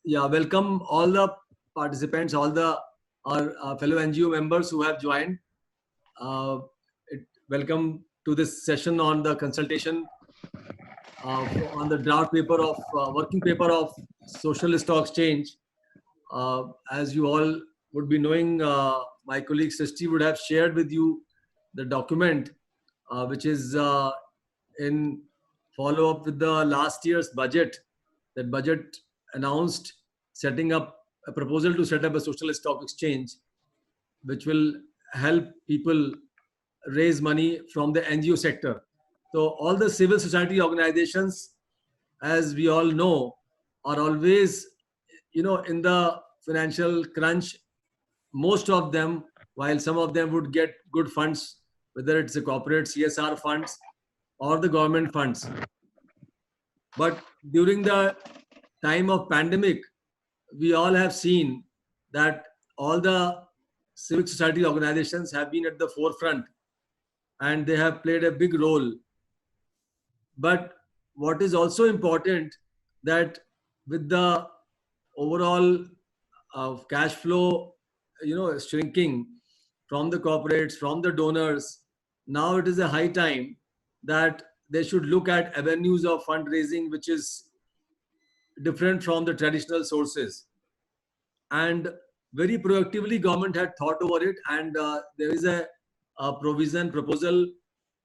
Yeah, welcome all the participants, all the our fellow NGO members who have joined. Uh, Welcome to this session on the consultation on the draft paper of working paper of Social Stock Exchange. As you all would be knowing, my colleague Srishti would have shared with you the document, which is in follow up with the last year's budget. That budget announced setting up a proposal to set up a social stock exchange, which will help people raise money from the NGO sector. So all the civil society organizations, as we all know, are always, in the financial crunch. Most of them, while some of them would get good funds, whether it's the corporate CSR funds or the government funds. But during the time of pandemic, we all have seen that all the civic society organizations have been at the forefront and they have played a big role. But what is also important, that with the overall cash flow, shrinking from the corporates, from the donors, now it is a high time that they should look at avenues of fundraising which is different from the traditional sources. And very proactively government had thought over it, and there is a proposal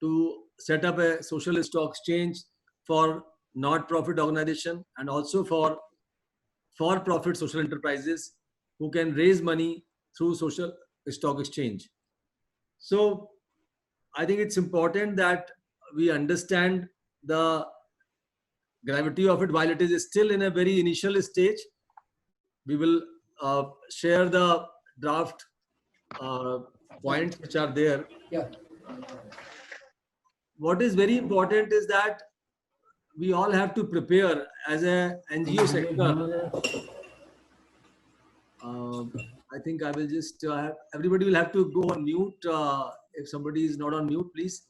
to set up a social stock exchange for not-profit organization and also for profit social enterprises who can raise money through social stock exchange. So I think it's important that we understand the gravity of it. While it is still in a very initial stage, we will share the draft points which are there. Yeah. What is very important is that we all have to prepare as a NGO sector. I think I will just everybody will have to go on mute. If somebody is not on mute, please,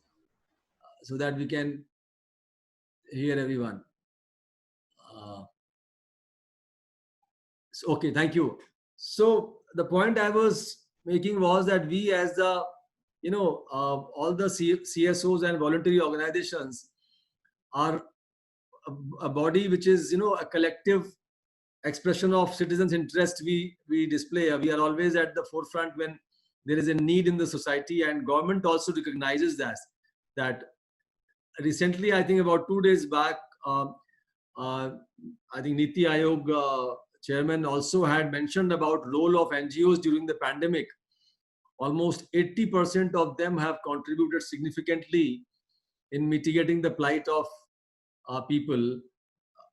so that we can hear everyone. Okay, thank you. So the point I was making was that we, as the all the CSOs and voluntary organizations, are a body which is a collective expression of citizens' interest. We display. We are always at the forefront when there is a need in the society, and government also recognizes that. Recently, I think about 2 days back, I think Niti Aayog chairman also had mentioned about role of NGOs during the pandemic. Almost 80% of them have contributed significantly in mitigating the plight of people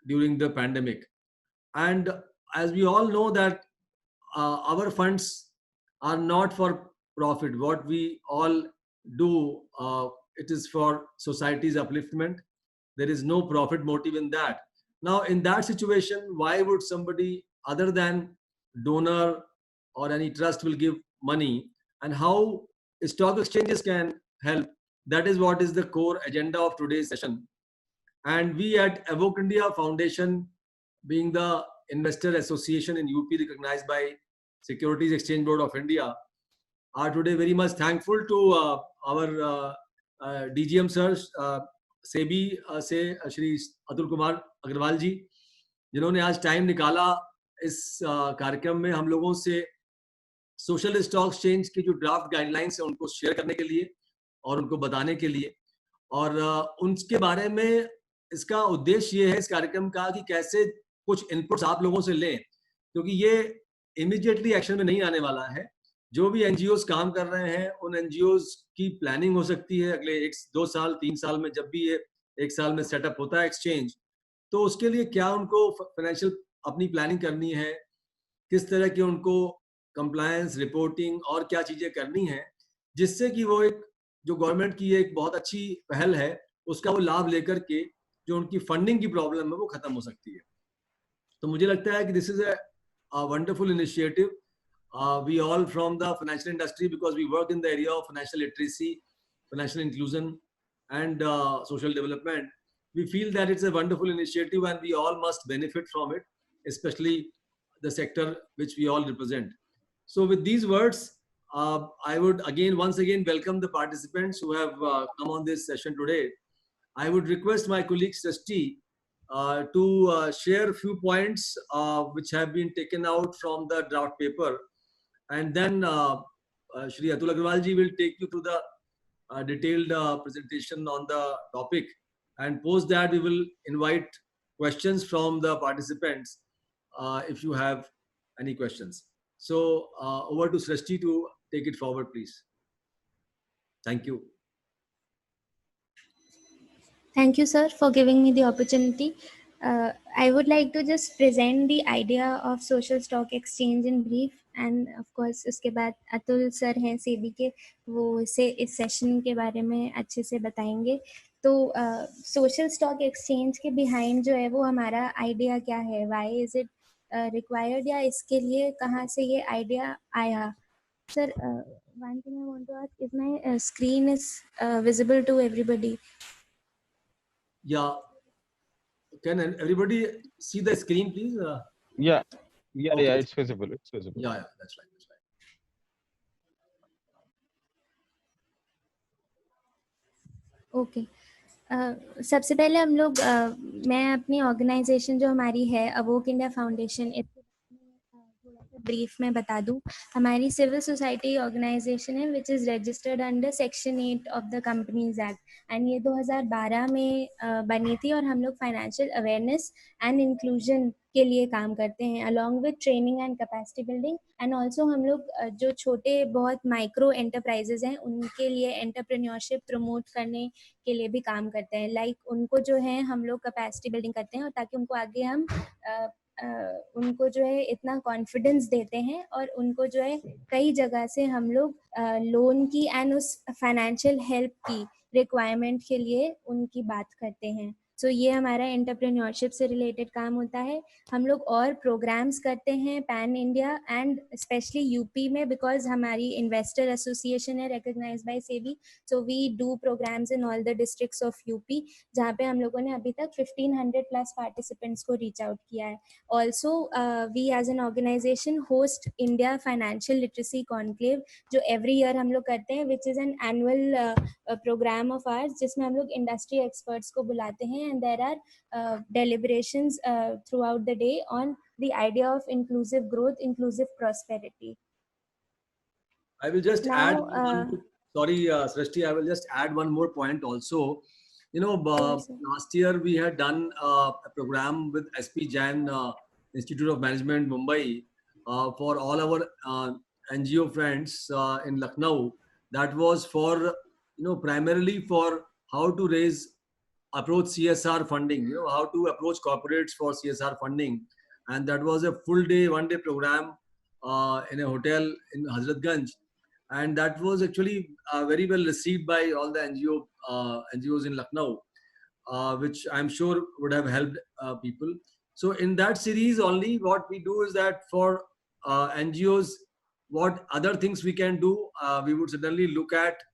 during the pandemic. And as we all know that our funds are not for profit. What we all do, it is for society's upliftment. There is no profit motive in that. Now, in that situation, why would somebody other than donor or any trust will give money, and how stock exchanges can help? That is what is the core agenda of today's session. And we at Evoke India Foundation, being the investor association in UP recognized by Securities Exchange Board of India, are today very much thankful to our DGM sir, SEBI से श्री अतुल कुमार अग्रवाल जी, जिन्होंने आज time निकाला इस कार्यक्रम में हम लोगों से सोशल स्टॉक एक्सचेंज की जो ड्राफ्ट गाइडलाइंस है उनको शेयर करने के लिए और उनको बताने के लिए, और उनके बारे में इसका उद्देश्य ये है इस कार्यक्रम का कि कैसे कुछ इनपुट्स आप लोगों से लें, क्योंकि ये इमीडिएटली एक्शन में नहीं आने वाला है. जो भी एनजीओज काम कर रहे हैं, उन एनजीओज की प्लानिंग हो सकती है अगले 1-2 साल 3 साल में, जब भी ये 1 साल में सेटअप होता है एक्सचेंज, तो उसके लिए क्या उनको फाइनेंशियल अपनी प्लानिंग करनी है, किस तरह की उनको कंप्लायंस रिपोर्टिंग और क्या चीजें करनी है, जिससे कि वो एक जो गवर्नमेंट की एक बहुत अच्छी पहल है उसका वो लाभ लेकर के जो उनकी फंडिंग की प्रॉब्लम है वो खत्म हो सकती है. तो मुझे लगता है कि this is a wonderful initiative. We all from the financial industry, because we work in the area of financial literacy, financial inclusion, and social development, we feel that it's a wonderful initiative and we all must benefit from it, especially the sector which we all represent. So with these words, I would once again welcome the participants who have come on this session today. I would request my colleague Srishti to share a few points which have been taken out from the draft paper, and then Shri Atul Agrawal ji will take you through the detailed presentation on the topic, and post that we will invite questions from the participants if you have any questions. So over to Srishti to take it forward, please. Thank you. Thank you, sir, for giving me the opportunity. I would like to just present the idea of social stock exchange in brief, and of course उसके बाद Atul sir हैं सेबी के, वो इसे इस session के बारे में अच्छे से बताएंगे. तो सोशल स्टॉक एक्सचेंज के बिहाइंड जो है वो हमारा आइडिया क्या है, वाई इज इट रिक्वायर्ड, या इसके लिए कहाँ से ये आइडिया आया. Sir, one thing I want to ask, if my screen is visible to everybody? Yeah. Can everybody see the screen, please? Yeah, Okay. yeah, it's visible. It's visible. Yeah, that's right. Okay. सबसे पहले हम लोग मैं अपनी organisation जो हमारी है अवोक India foundation, थोड़ा सा ब्रीफ में बता दूं. हमारी सिविल सोसाइटी ऑर्गेनाइजेशन है which is registered under section 8 of the companies act, and ये 2012 में बनी थी. और हम लोग फाइनेंशियल अवेयरनेस एंड इंक्लूजन के लिए काम करते हैं along with training and capacity building. And also हम लोग जो छोटे बहुत माइक्रो एंटरप्राइजेज हैं उनके लिए एंटरप्रेन्योरशिप प्रमोट करने के लिए भी काम करते हैं. लाइक उनको जो है हम लोग कैपेसिटी बिल्डिंग करते हैं, और ताकि उनको आगे हम उनको जो है इतना कॉन्फिडेंस देते हैं, और उनको जो है कई जगह से हम लोग लोन की एंड उस फाइनेंशियल हेल्प की रिक्वायरमेंट के लिए उनकी बात करते हैं. सो ये हमारा एंटरप्रेन्योरशिप से रिलेटेड काम होता है. हम लोग और प्रोग्राम्स करते हैं pan India and specially UP में, बिकॉज हमारी इन्वेस्टर एसोसिएशन है recognize by SEBI. So we do programs in all the districts of UP, जहाँ पे हम लोगों ने अभी तक 1500 प्लस पार्टिसिपेंट्स को रीच आउट किया है. Also we as an organization host India financial literacy conclave, जो एवरी ईयर हम लोग करते हैं, which is an annual program of ours, जिसमें हम लोग इंडस्ट्री एक्सपर्ट्स को बुलाते हैं. And there are deliberations throughout the day on the idea of inclusive growth, inclusive prosperity. I will just Now, add sorry, Srishti, I will just add one more point also. You know, Yes, sir. last year we had done a program with SP Jain Institute of Management, Mumbai, for all our NGO friends in Lucknow. That was for, primarily for how to approach CSR funding, how to approach corporates for CSR funding. And that was a full day, 1-day program in a hotel in Hazratganj. And that was actually very well received by all the NGOs in Lucknow, which I'm sure would have helped people. So in that series only, what we do is that for NGOs, what other things we can do, we would certainly look at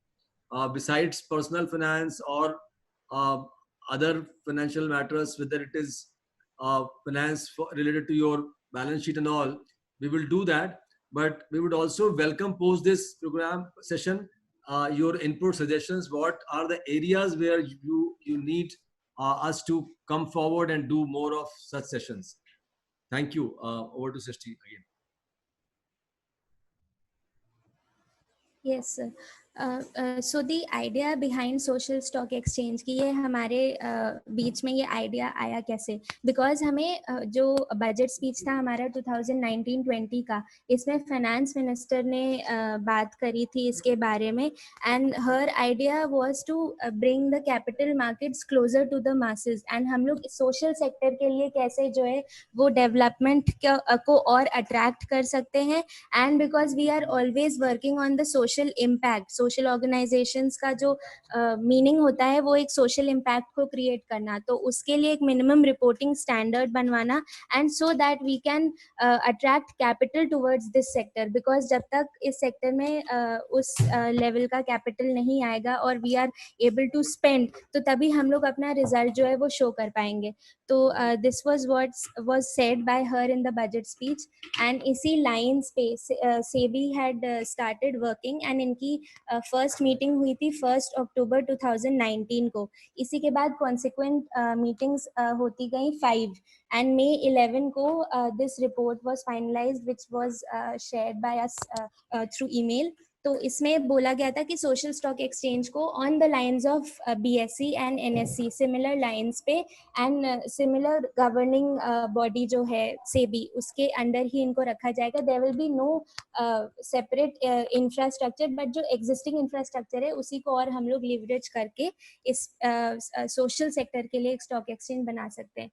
besides personal finance or other financial matters, whether it is finance related to your balance sheet and all, we will do that. But we would also welcome post this program session your input, suggestions. What are the areas where you need us to come forward and do more of such sessions? Thank you. Over to Srishti again. Yes, sir. So the idea behind social stock exchange की, ये हमारे बीच में ये idea आया कैसे? Because हमें जो budget speech था हमारा 2019-20 का, इसमें फाइनेंस मिनिस्टर ने बात करी थी इसके बारे में, and her idea was to bring the capital markets closer to the masses. And हम लोग सोशल सेक्टर के लिए कैसे जो है वो डेवलपमेंट को और अट्रैक्ट कर सकते हैं. And because we are always working on the social impact, social organizations का जो मीनिंग होता है वो एक सोशल इम्पैक्ट को क्रिएट करना, तो उसके लिए एक मिनिमम रिपोर्टिंग स्टैंडर्ड बनवाना, and so that we can attract capital towards this sector, because जब तक इस सेक्टर में उस लेवल का कैपिटल नहीं आएगा और we are able to spend, तो तभी हम लोग अपना रिजल्ट जो है वो शो कर पाएंगे. तो this was what was said bye her in the budget speech, and इसी लाइंस पे SEBI had started working, and इनकी फर्स्ट मीटिंग हुई थी 1 अक्टूबर 2019 को. इसी के बाद कॉन्सिक्वेंट मीटिंग्स होती गई 5, and May 11 को this report was finalized, which was shared by us through email. तो इसमें बोला गया था कि सोशल स्टॉक एक्सचेंज को on the lines of BSE and NSE similar lines पे एंड सिमिलर गवर्निंग बॉडी जो है सेबी, उसके अंडर ही इनको रखा जाएगा. There will be no separate infrastructure, but जो एग्जिस्टिंग इंफ्रास्ट्रक्चर है उसी को और हम लोग लिवरेज करके इस सोशल सेक्टर के लिए एक स्टॉक एक्सचेंज बना सकते हैं.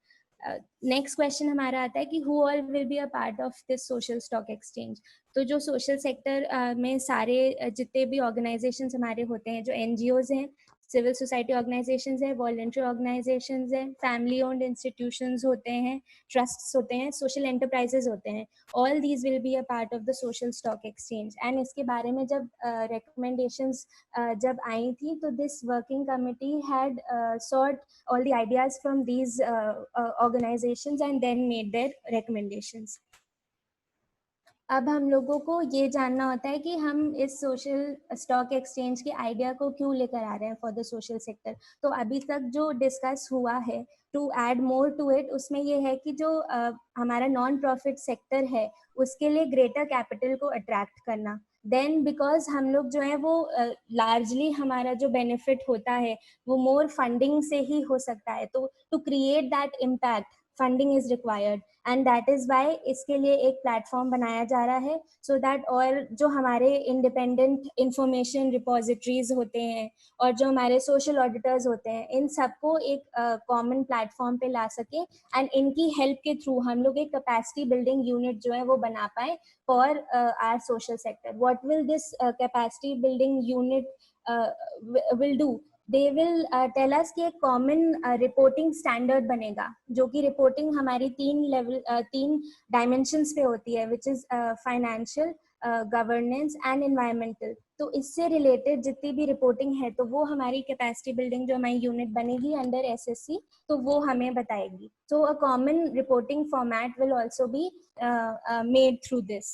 नेक्स्ट क्वेश्चन हमारा आता है कि who all will be a part of this social stock exchange. तो जो सोशल सेक्टर में सारे जितने भी ऑर्गेनाइजेशंस हमारे होते हैं, जो NGOs हैं, सिविल सोसाइटी ऑर्गेनाइजेशंस हैं, वॉलंटरी ऑर्गेनाइजेशंस हैं, फैमिली ओन्ड इंस्टीट्यूशंस होते हैं, ट्रस्ट्स होते हैं, सोशल एंटरप्राइजेज होते हैं, all these will be a part of the social stock exchange. And इसके बारे में जब रिकमेंडेशंस जब आई थी, तो this working committee had sort all the ideas from these organizations and then made their recommendations. अब हम लोगों को ये जानना होता है कि हम इस सोशल स्टॉक एक्सचेंज के आइडिया को क्यों लेकर आ रहे हैं फॉर द सोशल सेक्टर. तो अभी तक जो डिस्कस हुआ है, to add more to it, उसमें ये है कि जो हमारा नॉन प्रॉफिट सेक्टर है उसके लिए ग्रेटर कैपिटल को अट्रैक्ट करना. देन बिकॉज हम लोग जो है वो लार्जली हमारा जो बेनिफिट होता है वो मोर फंडिंग से ही हो सकता है. तो to create that impact funding is required, and that is why इसके लिए एक प्लेटफॉर्म बनाया जा रहा है, सो दैट और जो हमारे इंडिपेंडेंट इंफॉर्मेशन रिपोजिटरीज होते हैं और जो हमारे सोशल ऑडिटर्स होते हैं, इन सबको एक कॉमन प्लेटफॉर्म पे ला सके, एंड इनकी हेल्प के थ्रू हम लोग एक कैपेसिटी बिल्डिंग यूनिट जो है वो बना पाए for our social sector. What will this capacity building unit will do? They will tell us कि एक कॉमन रिपोर्टिंग स्टैंडर्ड बनेगा, जो कि रिपोर्टिंग हमारी 3 डायमेंशंस पे होती है, which is financial, governance and environmental. तो इससे रिलेटेड जितनी भी रिपोर्टिंग है तो वो हमारी कैपेसिटी बिल्डिंग जो हमारी यूनिट बनेगी अंडर SSC, तो वो हमें बताएगी. तो a common reporting format will also be made through this.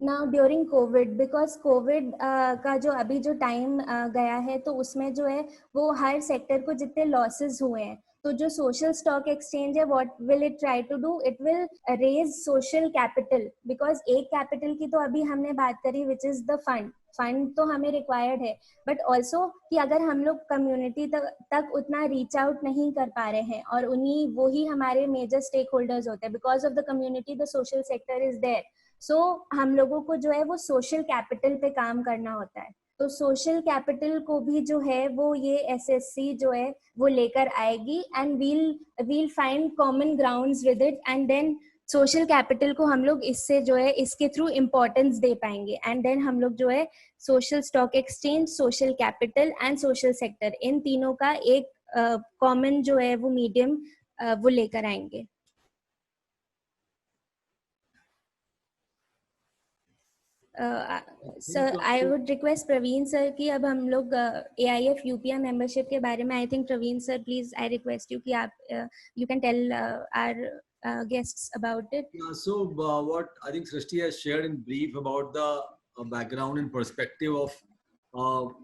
Now during COVID, because COVID का जो अभी जो टाइम गया है, तो उसमें जो है वो हर सेक्टर को जितने लॉसेस हुए हैं, तो जो सोशल स्टॉक एक्सचेंज है, what will it try to do? It will raise social capital, because एक कैपिटल की तो अभी हमने बात करी विच इज द फंड तो हमें रिक्वायर्ड है, बट ऑल्सो कि अगर हम लोग कम्युनिटी तक उतना रीच आउट नहीं कर पा रहे हैं, और वो ही हमारे मेजर स्टेक होल्डर्स होते हैं, because of the community the social sector is there. So हम लोगों को जो है वो सोशल कैपिटल पे काम करना होता है. तो सोशल कैपिटल को भी जो है वो ये SSC जो है वो लेकर आएगी, and we'll find common grounds with it, and then social capital को हम लोग इससे जो है इसके थ्रू इम्पोर्टेंस दे पाएंगे, एंड देन हम लोग जो है social stock exchange, social capital and social sector, इन तीनों का एक कॉमन जो है वो मीडियम वो लेकर आएंगे. Sir, I would request Praveen sir कि अब हम लोग AIF UPI मेंबरशिप के बारे में, I think Praveen sir please, I request you कि आप you can tell our guests about it. Yeah, so what I think Srishti has shared in brief about the background and perspective of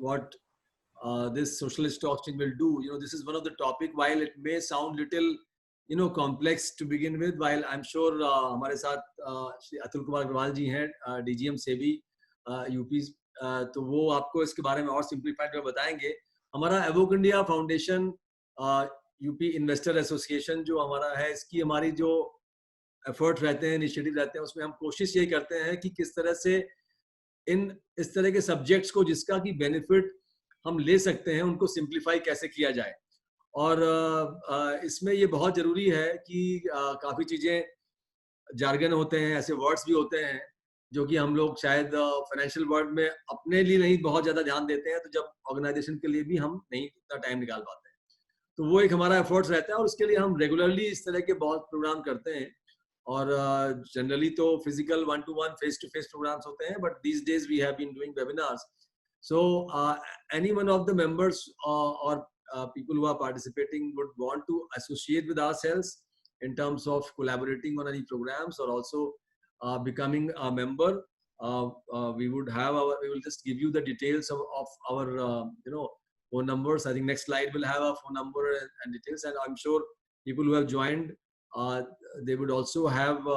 what this social stock exchange will do. This is one of the topic, while it may sound little complex to begin with, while I'm sure हमारे साथ श्री अतुल कुमार अग्रवाल जी हैं, DGM SEBI UP, तो वो आपको इसके बारे में और सिंप्लीफाइड कर बताएंगे. हमारा evoke India foundation UP investor association जो हमारा है, इसकी हमारी जो एफर्ट रहते हैं, इनिशिएटिव रहते हैं, उसमें हम कोशिश यही करते हैं कि किस तरह से इस तरह के सब्जेक्ट्स को जिसका कि बेनिफिट हम ले सकते हैं, उनको सिंप्लीफाई कैसे किया जाए. और इसमें ये बहुत ज़रूरी है कि काफ़ी चीज़ें जार्गन होते हैं, ऐसे वर्ड्स भी होते हैं जो कि हम लोग शायद फाइनेंशियल वर्ल्ड में अपने लिए नहीं बहुत ज़्यादा ध्यान देते हैं, तो जब ऑर्गेनाइजेशन के लिए भी हम नहीं उतना टाइम निकाल पाते हैं। तो वो एक हमारा एफर्ट्स रहता है और उसके लिए हम रेगुलरली इस तरह के बहुत प्रोग्राम करते हैं। और जनरली तो physical 1-to-1 face to face programs होते हैं, but these days we have been doing webinars. So any one of the members or people who are participating would want to associate with ourselves in terms of collaborating on any programs or also becoming a member, we will just give you the details of our phone numbers. I think next slide will have a phone number and details, and I'm sure people who have joined, they would also have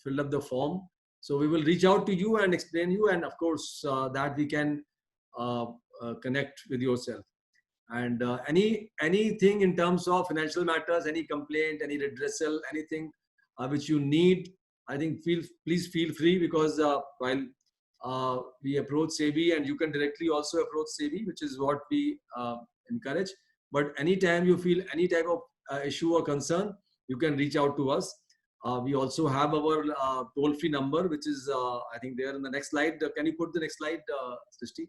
filled up the form. So we will reach out to you and explain you, and of course that we can connect with yourself. And anything in terms of financial matters, any complaint, any redressal, anything which you need, I think please feel free, because while we approach SEBI, and you can directly also approach SEBI, which is what we encourage. But anytime you feel any type of issue or concern, you can reach out to us. We also have our toll-free number, which is I think there in the next slide. Can you put the next slide, Srishti?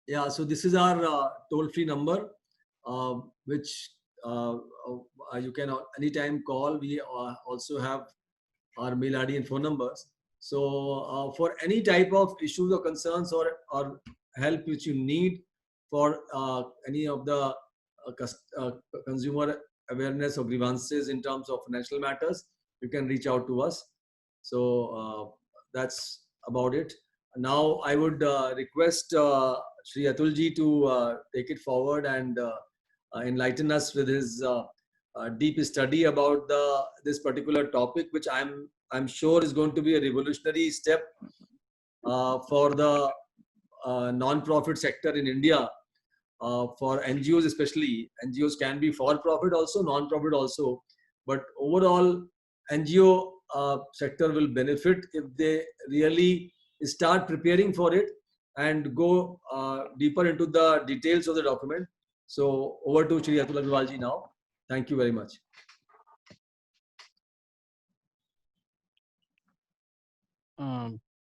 Yeah, so this is our toll-free number, which you can anytime call. We also have our mail ID and phone numbers. So for any type of issues or concerns or help which you need for any of the consumer awareness or grievances in terms of financial matters, you can reach out to us. So that's about it. Now I would request Shri Atulji to take it forward and enlighten us with his deep study about this particular topic, which I'm sure is going to be a revolutionary step for the non-profit sector in India. For NGOs especially, NGOs can be for-profit also, non-profit also, but overall NGO sector will benefit if they really start preparing for it and go deeper into the details of the document. So over to Shri Atul Agrawal ji now. Thank you very much.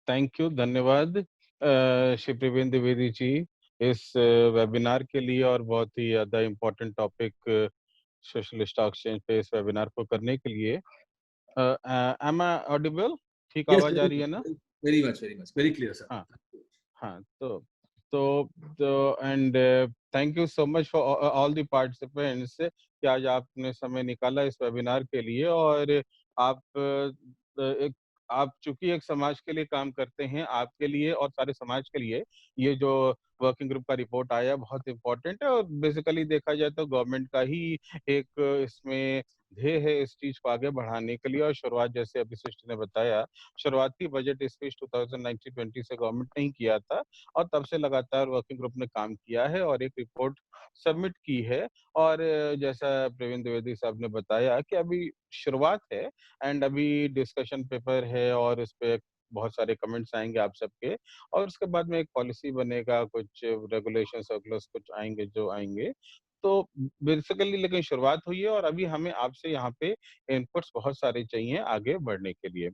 Thank you, धन्यवाद श्री प्रवीण द्विवेदी जी इस webinar के लिए, और बहुत ही ज़्यादा important topic social stock exchange पे इस वेबिनार को करने के लिए. Am I audible? ठीक आवाज आ रही है ना? Very much, very clear sir. हाँ हाँ, तो and thank you so much for all the participants कि आज आपने समय निकाला इस वेबिनार के लिए. और आप चूंकि एक समाज के लिए काम करते हैं, आपके लिए और सारे समाज के लिए ये जो वर्किंग ग्रुप का रिपोर्ट आया बहुत इम्पोर्टेंट है. और बेसिकली देखा जाए तो गवर्नमेंट का ही एक इसमें ध्येय है इस चीज को आगे बढ़ाने के लिए. और शुरुआत, जैसे अभी सृष्टि ने बताया, शुरुआती बजट स्पीच 2019-20 से गवर्नमेंट ने ही किया था, और तब से लगातार वर्किंग ग्रुप ने काम किया है और एक रिपोर्ट सबमिट की है. और जैसा प्रवीण द्विवेदी साहब ने बताया कि अभी शुरुआत है एंड अभी डिस्कशन पेपर है और इस पे बहुत सारे कमेंट्स आएंगे आप सबके, और उसके बाद में एक पॉलिसी बनेगा, कुछ रेगुलेशन सर्कुलर्स कुछ आएंगे जो आएंगे. तो बेसिकली लेकिन शुरुआत हुई है और अभी हमें आपसे यहाँ पे इनपुट्स बहुत सारे चाहिए आगे बढ़ने के लिए.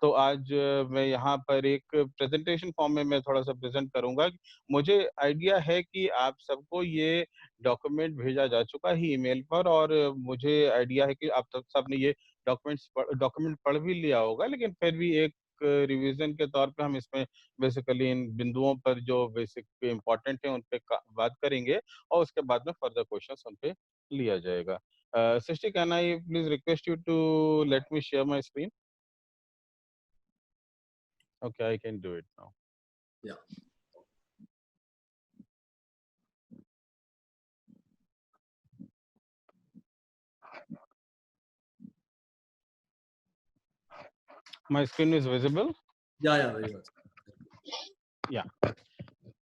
तो आज मैं यहाँ पर एक प्रेजेंटेशन फॉर्म में मैं थोड़ा सा प्रेजेंट करूंगा. मुझे आइडिया है कि आप सबको ये डॉक्यूमेंट भेजा जा चुका है ईमेल पर, और मुझे आइडिया है कि आप सबने ये डॉक्यूमेंट पढ़ भी लिया होगा, लेकिन फिर भी एक रिवीजन के तौर पे हम इसमें बेसिकली इन बिंदुओं पर जो बेसिक इम्पोर्टेंट है उन पे बात करेंगे, और उसके बाद में फर्दर क्वेश्चंस उन पे लिया जाएगा. Srishti, can I please request you to let me share my screen? Okay, I can do it now. Yeah. My screen is visible? Yeah, very much. Yeah.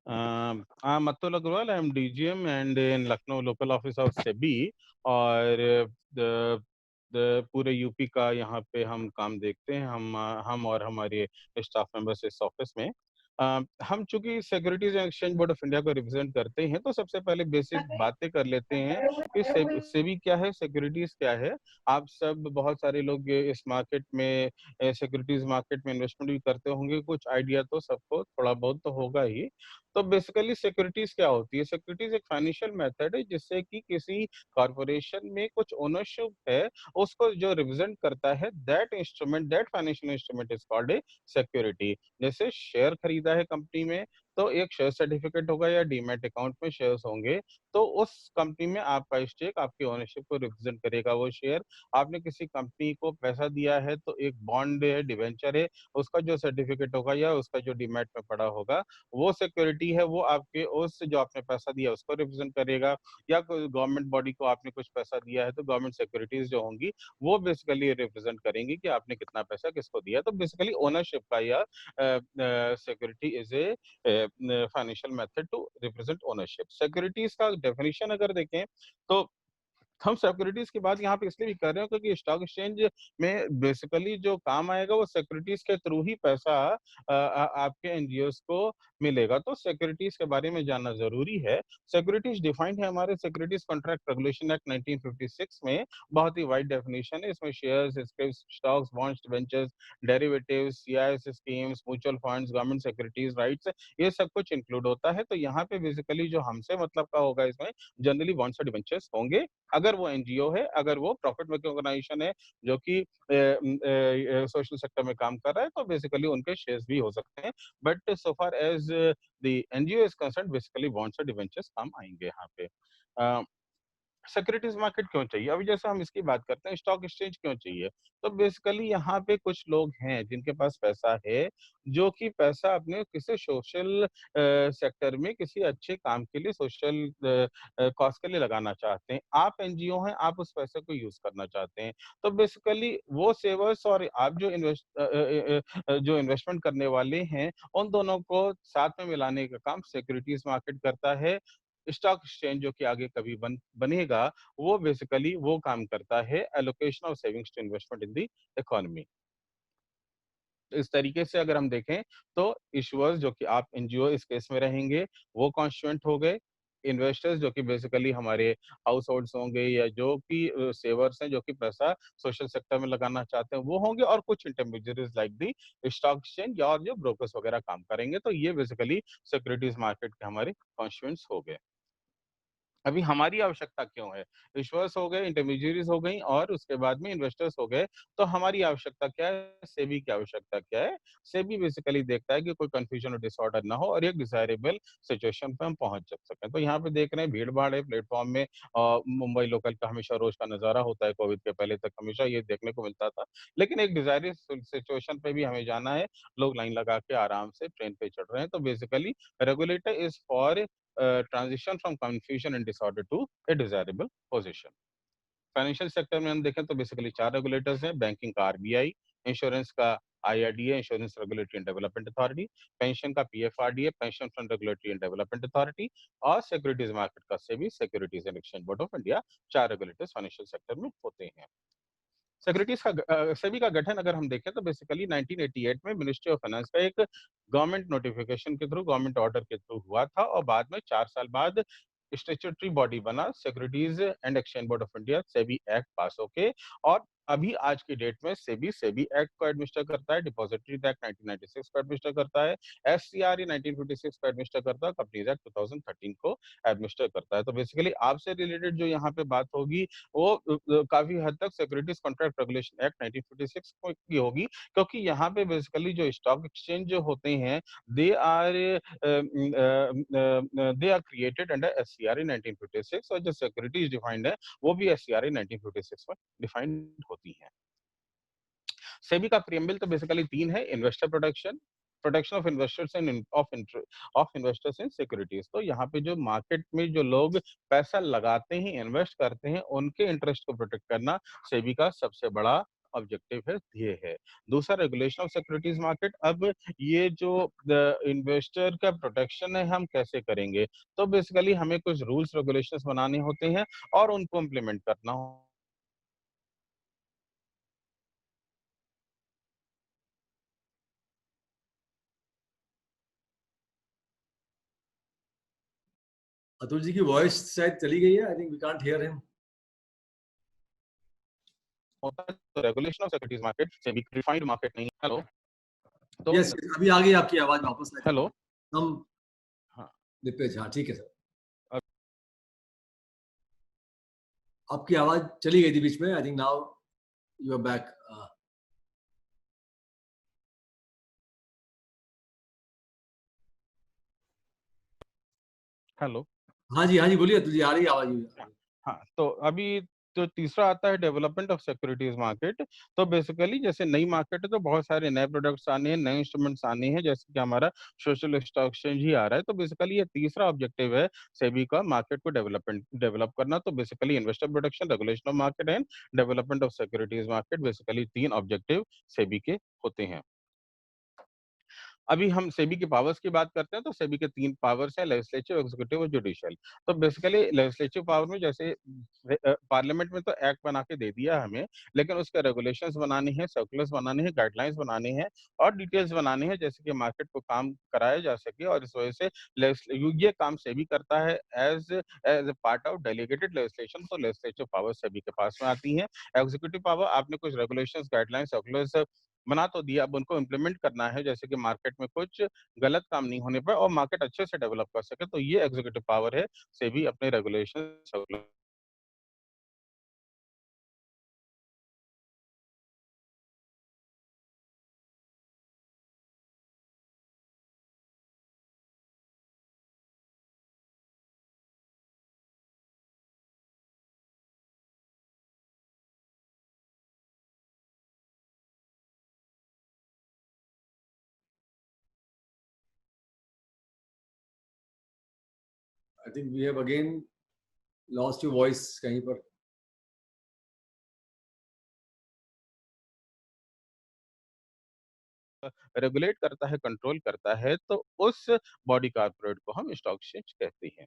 I'm Atul Agrawal. I'm DGM and in Lucknow local office of SEBI, और पूरे UP का यहाँ पे हम काम देखते हैं, हम और हमारे स्टाफ मेंबर्स इस ऑफिस में. हम चूंकि securities and exchange board of India को रिप्रेजेंट करते हैं, तो सबसे पहले बेसिक बातें कर लेते हैं कि सेबी क्या है, सिक्योरिटीज क्या है। आप सब बहुत सारे लोग इस मार्केट में, सिक्योरिटीज मार्केट में इन्वेस्टमेंट भी करते होंगे, कुछ आइडिया तो सबको थोड़ा बहुत तो होगा ही। तो बेसिकली सिक्योरिटीज क्या होती है? सिक्योरिटीज एक फाइनेंशियल मेथड है जिससे कि किसी कॉर्पोरेशन में कुछ ओनरशिप है, उसको जो रिप्रेजेंट करता है, that instrument, that financial instrument is called a security. जैसे शेयर खरीदा है कंपनी में, तो एक शेयर सर्टिफिकेट होगा या डीमैट अकाउंट में शेयर्स होंगे, तो उस कंपनी में आपका स्टेक, आपकी ओनरशिप को रिप्रेजेंट करेगा वो शेयर। आपने किसी कंपनी को पैसा दिया है, तो एक बॉन्ड है, डिवेंचर है, उसका जो सर्टिफिकेट होगा या उसका जो डीमैट में पड़ा होगा, वो सिक्योरिटी है, वो आपके उस जो आपने पैसा दिया उसको रिप्रेजेंट करेगा। या कोई गवर्नमेंट बॉडी को आपने कुछ पैसा दिया है, तो गवर्नमेंट सिक्योरिटीज जो होंगी वो बेसिकली रिप्रेजेंट करेंगी कि आपने कितना पैसा किसको दिया। तो बेसिकली ओनरशिप का या security is a financial method to represent ownership. Securities का डेफिनेशन अगर देखें, तो हम सिक्योरिटीज की बात यहाँ पे इसलिए भी कर रहे हैं क्योंकि स्टॉक एक्सचेंज में बेसिकली जो काम आएगा वो सिक्योरिटीज के थ्रू ही पैसा आपके एनजीओस को मिलेगा। तो सिक्योरिटीज के बारे में जानना जरूरी है। सिक्योरिटीज डिफाइंड है हमारे सिक्योरिटीज कॉन्ट्रैक्ट रेगुलेशन एक्ट 1956 में। बहुत ही वाइड डेफिनेशन है इसमें। Shares, scripts, stocks, bonds, debentures, derivatives, CIS schemes, mutual funds, government securities, rights, ये सब कुछ इंक्लूड होता है। तो यहाँ पे बेसिकली जो हमसे मतलब का होगा, इसमें जनरली बॉन्ड्स और डिबेंचर्स होंगे। अगर वो एनजीओ है, अगर वो प्रॉफिट मेकिंग ऑर्गेनाइजेशन है जो कि सोशल सेक्टर में काम कर रहा है, तो बेसिकली उनके शेयर्स भी हो सकते हैं। But so far as the NGO is concerned, basically bonds और डिबेंचर्स काम आएंगे यहाँ पे। सिक्योरिटीज मार्केट क्यों चाहिए? अभी जैसे हम इसकी बात करते हैं, स्टॉक एक्सचेंज क्यों चाहिए? तो बेसिकली यहाँ पे कुछ लोग हैं जिनके पास पैसा है, जो कि पैसा अपने किसी सोशल सेक्टर में किसी अच्छे काम के लिए, सोशल कॉज के लिए लगाना चाहते हैं। आप एनजीओ हैं, आप उस पैसे को यूज करना चाहते हैं। तो बेसिकली वो सेवर्स और आप जो जो इन्वेस्टमेंट करने वाले हैं, उन दोनों को साथ में मिलाने का काम सिक्योरिटीज मार्केट करता है। स्टॉक एक्सचेंज जो कि आगे कभी बनेगा, वो बेसिकली वो काम करता है allocation of savings to investment in the economy. इस तरीके से अगर हम देखें, तो इशुअर्स जो कि आप एनजीओ इस केस में रहेंगे, वो कॉन्स्टिट्यूएंट हो गए। इन्वेस्टर्स जो कि बेसिकली हमारे हाउस होल्ड्स होंगे, या जो कि सेवर्स हैं जो कि पैसा सोशल सेक्टर में लगाना चाहते हैं, वो होंगे। और कुछ intermediaries like the stock exchange और जो ब्रोकर्स वगैरह काम करेंगे। तो ये बेसिकली सिक्योरिटीज मार्केट के हमारे कॉन्स्टिट्यूएंट्स हो गए। अभी हमारी आवश्यकता क्यों है? इश्यूअर्स हो गए, इंटरमीडिएरीज हो गई और उसके बाद में इन्वेस्टर्स हो गए। तो हमारी आवश्यकता क्या है? सेबी की आवश्यकता क्या है? सेबी बेसिकली देखता है कि कोई कन्फ्यूजन और डिसऑर्डर ना हो और एक डिजायरेबल सिचुएशन पे हम पहुंच सकें। तो यहाँ पे देख रहे हैं भीड़-भाड़ है प्लेटफॉर्म में। मुंबई लोकल का हमेशा रोज का नज़ारा होता है, कोविड के पहले तक हमेशा ये देखने को मिलता था। लेकिन एक डिजायरेबल सिचुएशन पे भी हमें जाना है। लोग लाइन लगा के आराम से ट्रेन पे चढ़ रहे हैं। तो basically regulator is for transition from confusion and disorder to a desirable position. Financial sector में हम देखें तो बेसिकली 4 रेगुलेटर्स हैं। बैंकिंग का आरबीआई, इंश्योरेंस का IRDA, insurance regulatory and development authority, pension का PFRDA, pension fund regulatory and development authority, और securities market का SEBI, securities and exchange board of India. 4 regulators financial sector में होते हैं। Securities का सेबी का गठन अगर हम देखें तो बेसिकली 1988 में मिनिस्ट्री ऑफ फाइनेंस का एक गवर्नमेंट नोटिफिकेशन के थ्रू, गवर्नमेंट ऑर्डर के थ्रू हुआ था, और बाद में 4 साल बाद स्टेचुटरी बॉडी बना securities and exchange board of India, SEBI act पास होके। और अभी आज की डेट में सेबी सेबी एक्ट को एडमिनिस्टर करता है, डिपॉजिटरी एक्ट 1996 को एडमिनिस्टर करता है, एससीआरए 1956 को एडमिनिस्टर करता है, कंपनीज एक्ट 2013 को एडमिनिस्टर करता है। तो बेसिकली आपसे रिलेटेड जो यहाँ पे बात होगी, वो काफ़ी हद तक सिक्योरिटीज़ कॉन्ट्रैक्ट रेगुलेशन एक्ट 1956 को की होगी, क्योंकि यहाँ पे बेसिकली जो स्टॉक एक्सचेंज जो होते हैं, they are they are created under SCRA 1956, और जो सिक्योरिटीज़ डिफाइंड है, वो भी एससीआरए 1956 में डिफाइंड होती हैं। सेबी का प्रीएम्बल तो बेसिकली 3 है। Investor protection, protection of investors end of investors in securities. तो यहाँ पे जो मार्केट में जो लोग पैसा लगाते हैं, इन्वेस्ट करते हैं, उनके इंटरेस्ट को प्रोटेक्ट करना सेबी का सबसे बड़ा ऑब्जेक्टिव है, ध्येय है। दूसरा, रेगुलेशन ऑफ सिक्योरिटीज मार्केट। अब ये जो इन्वेस्टर का प्रोटेक्शन है, हम कैसे करेंगे? तो बेसिकली हमें कुछ रूल्स रेगुलेशंस बनाने होते हैं और उनको इम्प्लीमेंट करना अतुल जी की वॉइस शायद चली गई है, I think we can't hear him. होता है तो regulation of securities market SEBI defined market नहीं। हेलो, तो यस, अभी आ गई आपकी आवाज वापस आई। हेलो, हम हाँ, दिपेश, हाँ ठीक है सर, अब आपकी आवाज चली गई थी बीच में, I think now you are back. Hello, हाँ जी, हाँ जी, बोलिए अतुल जी, आ रही है आवाज। हाँ, तो अभी तो तीसरा आता है डेवलपमेंट ऑफ सिक्योरिटीज मार्केट। तो बेसिकली जैसे नई मार्केट है तो बहुत सारे नए प्रोडक्ट्स आने हैं, नए इंस्ट्रूमेंट्स आने हैं, जैसे कि हमारा सोशल स्टॉक एक्सचेंज ही आ रहा है। तो बेसिकली ये तीसरा ऑब्जेक्टिव है सेबी का, मार्केट को डेवलप करना। तो basically investor protection, regulation of market and development of securities market, basically 3 objective SEBI के होते हैं। अभी हम सेबी की पावर्स की बात करते हैं तो सेबी के 3 पावर्स हैं, लेजिस्लेटिव, एग्जीक्यूटिव और जुडिशियल। तो बेसिकली लेजिस्लेटिव पावर में जैसे पार्लियामेंट में तो एक्ट बना के दे दिया हमें, लेकिन उसके रेगुलेशंस बनाने हैं, सर्कुलर्स बनाने हैं, गाइडलाइंस बनाने हैं और डिटेल्स बनाने हैं, जैसे कि मार्केट को काम कराया जा सके। और इस वजह से ये काम सेबी करता है as as a part of delegated legislation. तो लेजिस्लेटिव पावर सेबी के पास में आती है। एग्जीक्यूटिव पावर, आपने कुछ रेगुलेशंस, गाइडलाइंस, सर्कुलर्स बना तो दिया, अब उनको इम्प्लीमेंट करना है, जैसे कि मार्केट में कुछ गलत काम नहीं होने पाए और मार्केट अच्छे से डेवलप कर सके। तो ये एग्जीक्यूटिव पावर है सेबी अपने regulation. I think we have again lost your voice कहीं पर। रेगुलेट करता है, कंट्रोल करता है, तो उस बॉडी कॉर्पोरेट को हम स्टॉक एक्सचेंज कहते हैं।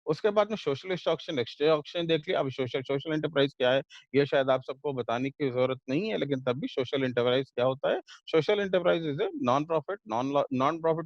उसके बाद में सोशल स्टॉक्शन, एक्सचेंज ऑक्शन देख लिया। अब सोशल सोशल एंटरप्राइज क्या है, ये शायद आप सबको बताने की जरूरत नहीं है, लेकिन तब भी सोशल एंटरप्राइज क्या होता है? Social enterprise is a non profit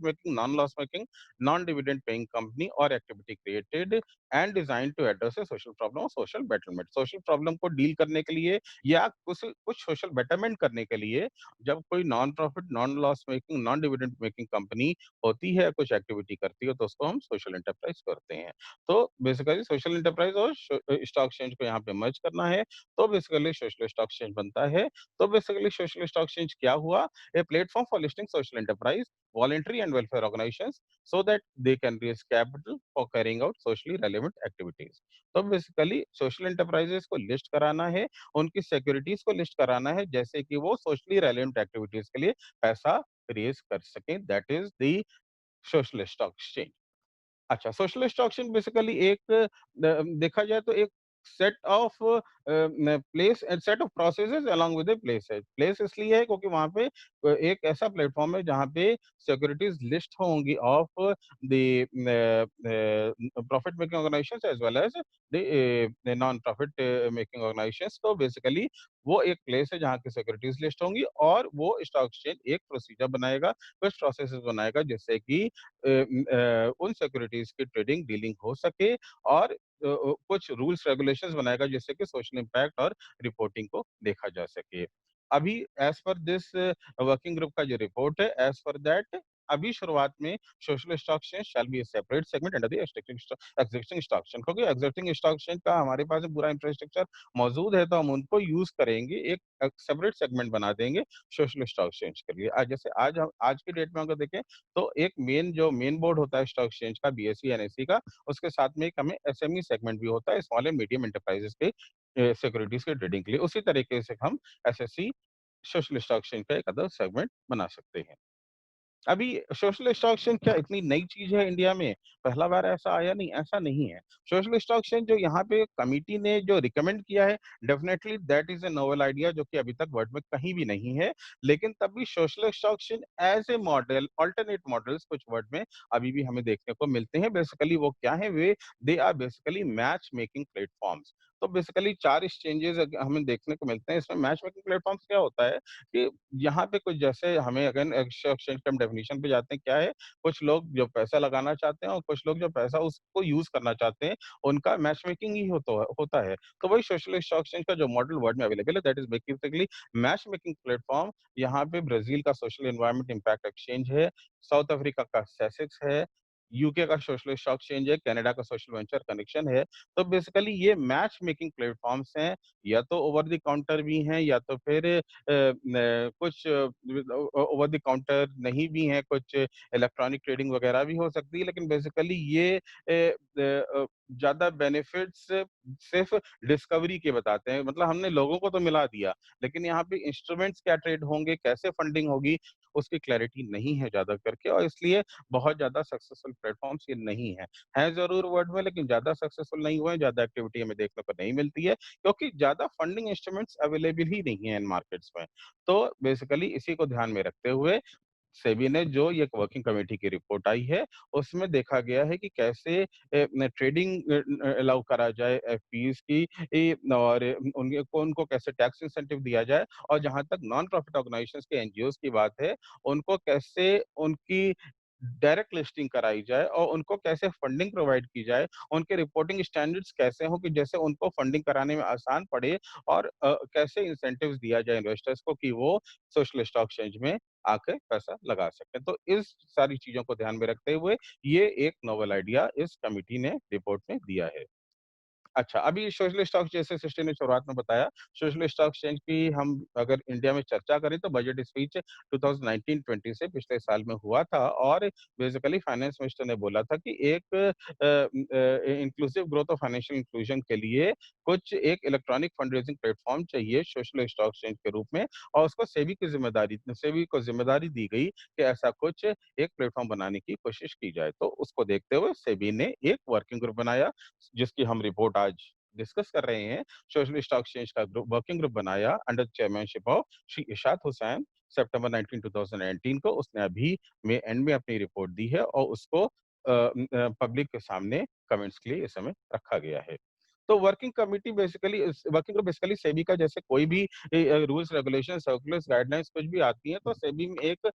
making, non loss making, non dividend paying company और activity created and design to address a social problem और सोशल बेटरमेंट। सोशल प्रॉब्लम को डील करने के लिए या कुछ कुछ सोशल बेटरमेंट करने के लिए जब कोई non profit, non loss making, non dividend making company होती है, कुछ एक्टिविटी करती है, तो उसको हम सोशल एंटरप्राइज करते हैं। तो बेसिकली सोशल एंटरप्राइज और स्टॉक एक्सचेंज को यहाँ पे मर्ज करना है, तो बेसिकली सोशल स्टॉक एक्सचेंज बनता है। तो बेसिकली सोशल स्टॉक एक्सचेंज क्या हुआ? A platform for listing social enterprise, voluntary and welfare organizations so that they can raise capital for carrying out socially relevant activities। तो बेसिकली सोशल एंटरप्राइजेस को list कराना है, उनकी सिक्योरिटीज को list कराना है, जैसे कि वो सोशली रेलेवेंट एक्टिविटीज के लिए पैसा रेज कर सकें। That is the social stock exchange. अच्छा, सोशल इंस्ट्रक्शन बेसिकली एक देखा जाए तो एक set of place and set of processes along with the places. Place इसलिए है क्योंकि वहाँ पे एक ऐसा प्लेटफॉर्म है जहाँ पे सिक्योरिटीज लिस्ट होंगी of the profit making organizations as well as the non profit making organizations. तो बेसिकली वो एक प्लेस है जहाँ की सिक्योरिटीज लिस्ट होंगी और वो स्टॉक एक्सचेंज एक प्रोसीजर बनाएगा, कुछ प्रोसेसेस बनाएगा, जिससे कि उन सिक्योरिटीज की ट्रेडिंग डीलिंग हो सके और कुछ रूल्स रेगुलेशंस बनाएगा, जिससे कि सोशल इम्पैक्ट और रिपोर्टिंग को देखा जा सके। अभी as per this working group का जो रिपोर्ट है, एज पर दैट अभी शुरुआत में social stock exchange shall be A separate segment under the existing stock exchange. क्योंकि एग्जिस्टिंग स्टॉक एक्सचेंज का हमारे पास में पूरा इंफ्रास्ट्रक्चर मौजूद है, तो हम उनको यूज करेंगे, एक सेपरेट सेगमेंट बना देंगे सोशल स्टॉक एक्सचेंज के लिए। आज जैसे आज की डेट में अगर देखें तो एक मेन बोर्ड होता है स्टॉक एक्सचेंज का, बीएसई एनएसई का, उसके साथ में एक हमें एसएमई सेगमेंट भी होता है, स्मॉल एंड मीडियम एंटरप्राइजेस के सिक्योरिटीज के ट्रेडिंग के लिए। उसी तरीके से हम एसएससी सोशल स्टॉक एक्सचेंज का एक अदर सेगमेंट बना सकते हैं। अभी सोशल स्टॉक एक्सचेंज क्या इतनी नई चीज है इंडिया में? पहला बार ऐसा आया नहीं, ऐसा नहीं है। सोशल स्टॉक एक्सचेंज जो यहाँ पे कमिटी ने जो रिकमेंड किया है, definitely that is a novel idea, जो कि अभी तक वर्ल्ड में कहीं भी नहीं है। लेकिन तब भी social stock exchange as a model, alternate models कुछ वर्ल्ड में अभी भी हमें देखने को मिलते हैं। बेसिकली वो क्या है? वे they are basically match making platforms. तो बेसिकली 4 एक्सचेंजेस हमें देखने को मिलते हैं। इसमें मैच मेकिंग प्लेटफ़ॉर्म्स क्या होता है कि यहाँ पे कुछ जैसे हमें अगेन एक्सचेंज के हम डेफिनिशन पे जाते हैं, क्या है? कुछ लोग जो पैसा लगाना चाहते हैं और कुछ लोग जो पैसा उसको यूज़ करना चाहते हैं, उनका मैच मेकिंग ही होता है। तो वही सोशल स्टॉक एक्सचेंज का जो मॉडल वर्ल्ड में अवेलेबल है, that is basically match making platform. यहाँ पे ब्राज़ील का सोशल एनवायरनमेंट इम्पैक्ट एक्सचेंज है, साउथ अफ्रीका का सेसिक्स है, यूके का सोशल स्टॉक एक्सचेंज है, कनाडा का सोशल वेंचर कनेक्शन है। तो बेसिकली ये मैच मेकिंग प्लेटफ़ॉर्म्स हैं, या तो ओवर द काउंटर भी हैं या तो फिर कुछ ओवर द काउंटर नहीं भी हैं, कुछ इलेक्ट्रॉनिक ट्रेडिंग वगैरह भी हो सकती है, लेकिन बेसिकली ये ज़्यादा बेनिफिट्स सिर्फ़ डिस्कवरी के बताते हैं। मतलब हमने लोगों को तो मिला दिया, लेकिन यहाँ पे इंस्ट्रूमेंट्स क्या ट्रेड होंगे, कैसे फंडिंग होगी, उसकी क्लैरिटी नहीं है ज़्यादा करके, और इसलिए बहुत ज़्यादा सक्सेसफुल प्लेटफ़ॉर्म्स ये नहीं हैं। हैं ज़रूर वर्ल्ड में, लेकिन ज़्यादा सक्सेसफुल नहीं हुए हैं, ज़्यादा एक्टिविटी हमें देखने को नहीं मिलती है, क्योंकि ज़्यादा फंडिंग इंस्ट्रूमेंट्स अवेलेबल ही नहीं है इन मार्केट्स में। तो बेसिकली इसी को ध्यान में रखते हुए सेबी ने जो ये वर्किंग कमेटी की रिपोर्ट आई है, उसमें देखा गया है कि कैसे ट्रेडिंग अलाउ करा जाए एफपीज़ की, और उनको कैसे टैक्स इंसेंटिव दिया जाए, और जहाँ तक नॉन प्रॉफिट ऑर्गेनाइजेशंस के एनजीओज़ की बात है, उनको कैसे उनकी डायरेक्ट लिस्टिंग कराई जाए और उनको कैसे फंडिंग प्रोवाइड की जाए, उनके रिपोर्टिंग स्टैंडर्ड्स कैसे हों कि जैसे उनको फंडिंग कराने में आसान पड़े, और कैसे इंसेंटिव्स दिया जाए इन्वेस्टर्स को कि वो सोशल स्टॉक एक्सचेंज में आके पैसा लगा सकें। तो इस सारी चीज़ों को ध्यान में रखते हुए ये एक नोवेल आइडिया इस कमिटी ने रिपोर्ट में दिया है। अच्छा, अभी सोशल स्टॉक जैसे सृष्टि ने शुरुआत में बताया, सोशल स्टॉक एक्सचेंज की हम अगर इंडिया में चर्चा करें तो बजट स्पीच 2019-20 से पिछले साल में हुआ था, और बेसिकली फाइनेंस मिनिस्टर ने बोला था कि एक इंक्लूसिव ग्रोथ और फाइनेंशियल इंक्लूजन के लिए कुछ एक इलेक्ट्रॉनिक फंड रेजिंग प्लेटफॉर्म चाहिए सोशल स्टॉक एक्सचेंज के रूप में, और उसको सेबी को ज़िम्मेदारी दी गई कि ऐसा कुछ एक प्लेटफॉर्म बनाने की कोशिश की जाए। तो उसको देखते हुए सेबी ने एक वर्किंग ग्रुप बनाया, जिसकी हम रिपोर्ट आज डिस्कस कर रहे हैं। सोशल स्टॉक एक्सचेंज का वर्किंग ग्रुप बनाया अंडर चेयरमैनशिप ऑफ श्री इरशाद हुसैन सितंबर 19 2019 को। उसने अभी में एंड में अपनी रिपोर्ट दी है, और उसको पब्लिक के सामने कमेंट्स के लिए इस समय रखा गया है। तो वर्किंग ग्रुप बेसिकली सेबी का जैसे कोई भी रूल्स रेगुलेशन सर्कुलर्स गाइडलाइंस कुछ भी आती हैं, तो सेबी में एक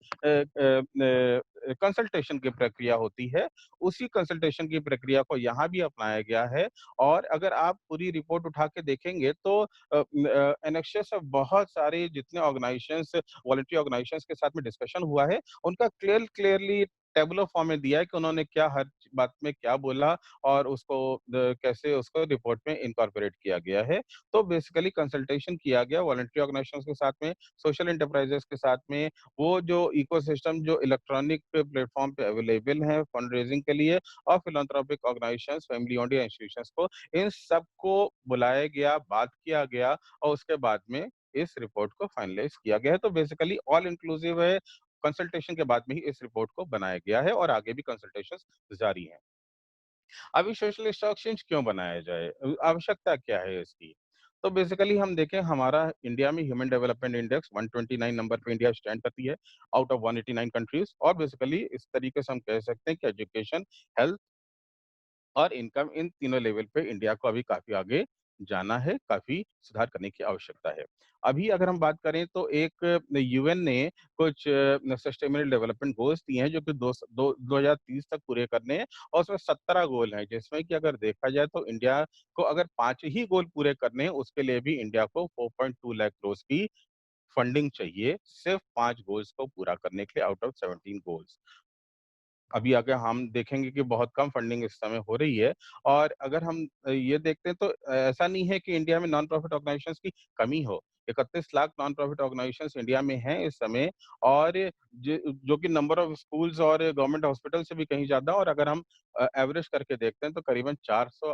कंसल्टेशन की प्रक्रिया होती है। उसी कंसल्टेशन की प्रक्रिया को यहाँ भी अपनाया गया है, और अगर आप पूरी रिपोर्ट उठा के देखेंगे तो एनेक्सियस ऑफ बहुत सारे जितने ऑर्गेनाइजेशंस, वॉलंटरी ऑर्गेनाइजेशंस के साथ में डिस्कशन हुआ है, उनका क्लियरली टेबुलर फॉर्म में दिया है कि उन्होंने क्या हर बात में क्या बोला, और उसको कैसे उसको रिपोर्ट में इनकॉर्पोरेट किया गया है। तो बेसिकली कंसल्टेशन किया गया वॉलंटरी ऑर्गेनाइजेशंस के साथ में, सोशल एंटरप्राइजेस के साथ में, वो जो इकोसिस्टम जो इलेक्ट्रॉनिक प्लेटफॉर्म पे अवेलेबल है फंड रेजिंग के लिए, और philanthropic organisations, family owned institutions को, इन सबको बुलाया गया, बात किया गया, और उसके बाद में इस रिपोर्ट को फाइनलाइज किया गया है। तो बेसिकली ऑल इंक्लूसिव है, कंसल्टेशन के बाद में ही इस रिपोर्ट को बनाया गया है, और आगे भी कंसल्टेशंस जारी हैं। अभी सोशल स्टॉक एक्सचेंज क्यों बनाया जाए? आवश्यकता क्या है इसकी? तो बेसिकली हम देखें, हमारा इंडिया में ह्यूमन डेवलपमेंट इंडेक्स 129 नंबर पे इंडिया स्टैंड करती है आउट ऑफ 189 कंट्रीज, और बेसिकली इस तरीके से हम कह सकते हैं कि एजुकेशन, हेल्थ और इनकम, इन तीनों लेवल पे इंडिया को अभी काफ़ी आगे जाना है, काफ़ी सुधार करने की आवश्यकता है। अभी अगर हम बात करें तो एक यूएन ने कुछ सस्टेनेबल डेवलपमेंट गोल्स दिए हैं, जो कि 2030 तक पूरे करने हैं, और उसमें 17 गोल हैं, जिसमें कि अगर देखा जाए तो इंडिया को अगर 5 ही गोल पूरे करने हैं, उसके लिए भी इंडिया को 4.2 लाख करोड़ की फंडिंग चाहिए, सिर्फ 5 गोल्स को पूरा करने के लिए आउट ऑफ 17 गोल्स। अभी अगर हम देखेंगे कि बहुत कम फंडिंग इस समय हो रही है, और अगर हम ये देखते हैं तो ऐसा नहीं है कि इंडिया में नॉन प्रॉफिट ऑर्गेनाइजेशंस की कमी हो। 31 lakh non profit organisations India में हैं इस समय, और जो कि नंबर ऑफ स्कूल्स और गवर्नमेंट हॉस्पिटल से भी कहीं ज़्यादा, और अगर हम एवरेज करके देखते हैं तो करीबन 400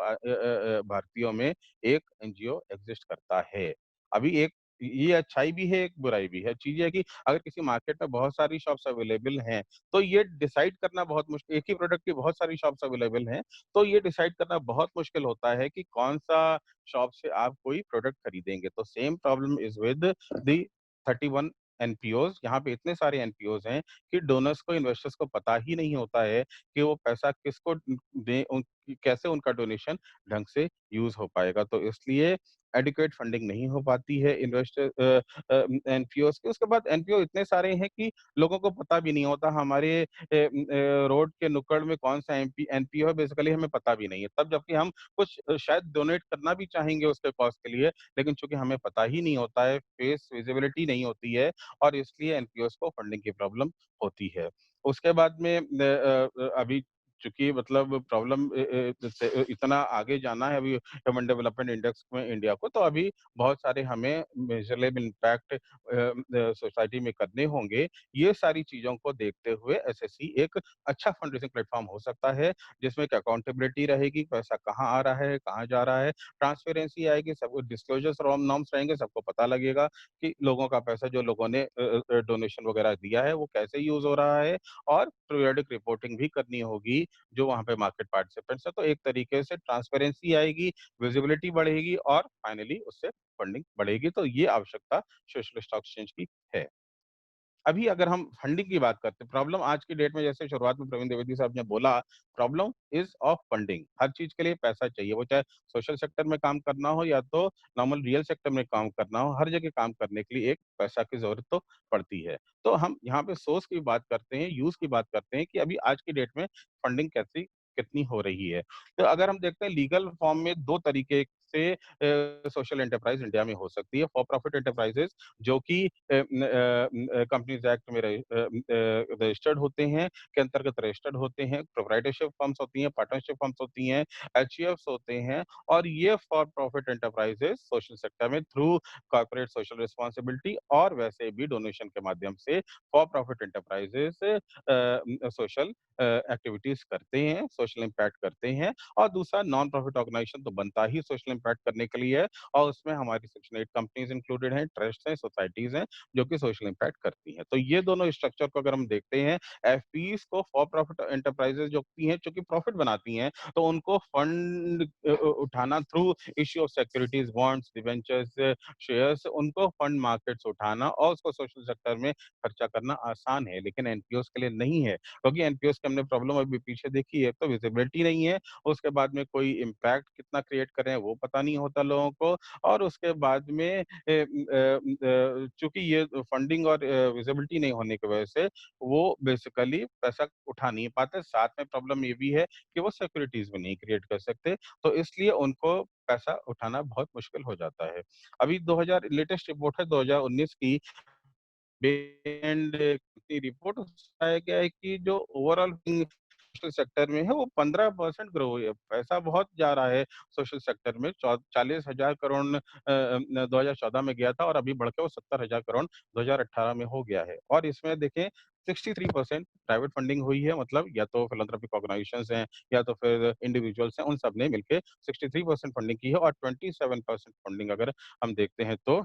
भारतीयों में एक एनजीओ एग्जिस्ट करता है। अभी एक ये अच्छाई भी है, एक बुराई भी है। चीज़ ये है कि अगर किसी मार्केट में बहुत सारी शॉप्स अवेलेबल हैं, तो ये डिसाइड करना बहुत मुश्किल, एक ही प्रोडक्ट की बहुत सारी शॉप्स अवेलेबल हैं, तो ये डिसाइड करना बहुत मुश्किल होता है कि कौन-सा शॉप से आप कोई प्रोडक्ट खरीदेंगे। तो same problem is with the 31 एनपीओज़। यहाँ पे इतने सारे एनपीओज़ हैं कि डोनर्स को, इन्वेस्टर्स को पता ही नहीं होता है कि वो पैसा किसको दें, कि कैसे उनका डोनेशन ढंग से यूज़ हो पाएगा। तो इसलिए एडिक्वेट फंडिंग नहीं हो पाती है एनपीओज़ की। उसके बाद एनपीओ इतने सारे हैं कि लोगों को पता भी नहीं होता हमारे रोड के नुक्कड़ में कौन-सा एनपीओ है, बेसिकली हमें पता भी नहीं है। तब जबकि हम कुछ शायद डोनेट करना भी चाहेंगे उसके कॉज़ के लिए, लेकिन चूँकि हमें पता ही नहीं होता है, फेस विज़िबिलिटी नहीं होती है और इसलिए एनपीओज़ को फंडिंग की प्रॉब्लम होती है। उसके बाद में अभी चूँकि मतलब प्रॉब्लम जैसे इतना आगे जाना है अभी ह्यूमन डेवलपमेंट इंडेक्स में इंडिया को, तो अभी बहुत सारे हमें मेज़रेबल इम्पैक्ट सोसाइटी में करने होंगे। ये सारी चीज़ों को देखते हुए एसएससी एक अच्छा फंड रेज़िंग प्लेटफ़ॉर्म हो सकता है, जिसमें एक अकाउंटेबिलिटी रहेगी, पैसा कहाँ आ रहा है, कहाँ जा रहा है, ट्रांसपेरेंसी आएगी, सब डिस्क्लोज़र्स नॉर्म्स रहेंगे, सबको पता लगेगा कि लोगों का पैसा जो लोगों ने डोनेशन वगैरह दिया है, वो कैसे यूज़ हो रहा है और पीरियोडिक रिपोर्टिंग भी करनी होगी, जो वहाँ पे मार्केट पार्टिसिपेंट्स हैं। तो एक तरीके से ट्रांसपेरेंसी आएगी, विज़िबिलिटी बढ़ेगी और फाइनली उससे फंडिंग बढ़ेगी। तो ये आवश्यकता सोशल स्टॉक एक्सचेंज की है। अभी अगर हम फंडिंग की बात करते हैं, प्रॉब्लम आज की डेट में जैसे शुरुआत में प्रवीण द्विवेदी साहब ने बोला, प्रॉब्लम इज़ ऑफ फंडिंग। हर चीज़ के लिए पैसा चाहिए, वो चाहे सोशल सेक्टर में काम करना हो या तो नॉर्मल रियल सेक्टर में काम करना हो, हर जगह काम करने के लिए एक पैसा की ज़रूरत तो पड़ती है। तो हम यहाँ पे सोर्स की बात करते हैं, यूज़ की बात करते हैं कि अभी आज की डेट में फंडिंग कैसी कितनी हो रही है। तो अगर हम देखते हैं लीगल फॉर्म में 2 तरीके से सोशल एंटरप्राइज़ इंडिया में हो सकती है। फॉर प्रॉफिट एंटरप्राइज़ेज़ जो कि कंपनीज एक्ट में रजिस्टर्ड होते हैं, के अंतर्गत रजिस्टर्ड होते हैं, प्रोप्राइटरशिप फर्म्स होती हैं, पार्टनरशिप फर्म्स होती हैं, एचयूएफ्स होते हैं और ये for profit enterprises social sector में थ्रू कॉर्पोरेट सोशल रिस्पांसिबिलिटी और वैसे भी डोनेशन के माध्यम से for profit enterprises social activities करते हैं, सोशल इम्पैक्ट करते हैं और दूसरा नॉन प्रॉफिट ऑर्गेनाइजेशन तो बनता ही सोशल इम्पैक्ट करने के लिए है और उसमें हमारी सेक्शन 8 कंपनीज इंक्लूडेड हैं, ट्रस्ट हैं, सोसाइटीज हैं जो कि सोशल इम्पैक्ट करती हैं। तो ये दोनों स्ट्रक्चर को अगर हम देखते हैं, एफपीज़ को फॉर प्रॉफिट एंटरप्राइजेज़ जो होती हैं, चूँकि प्रॉफिट बनाती हैं, तो उनको फंड उठाना through issue of securities, bonds, debentures, shares उनको फंड मार्केट से उठाना और उसको सोशल सेक्टर में खर्चा करना आसान है, लेकिन एनपीओज़ के लिए नहीं है। क्योंकि एनपीओज़ की हमने प्रॉब्लम अभी पीछे देखी है, तो विजिबिलिटी नहीं है, उसके बाद में कोई इम्पैक्ट कितना क्रिएट कर रहे हैं, वो पता नहीं होता लोगों को और उसके बाद में चूँकि ये फंडिंग और विजिबिलिटी नहीं होने की वजह से वो बेसिकली पैसा उठा नहीं पाते। साथ में प्रॉब्लम ये भी है कि वो सिक्योरिटीज़ भी नहीं क्रिएट कर सकते, तो इसलिए उनको पैसा उठाना बहुत मुश्किल हो जाता है। अभी 2000 लेटेस्ट रिपोर्ट है 2019 की एंड की रिपोर्ट उसमें पाया गया है कि जो ओवरऑल सोशल सेक्टर में है वो 15% ग्रो हुई है। पैसा बहुत जा रहा है सोशल सेक्टर में 40,000 करोड़ 2014 में गया था और अभी बढ़ के वो 70,000 करोड़ 2018 में हो गया है। और इसमें देखें 63% प्राइवेट फंडिंग हुई है मतलब या तो फिलैंथ्रोपिक ऑर्गेनाइजेशंस हैं या तो फिर इंडिविजुअल्स हैं, उन सब ने मिलके 63% फंडिंग की है और 27% फंडिंग अगर हम देखते हैं तो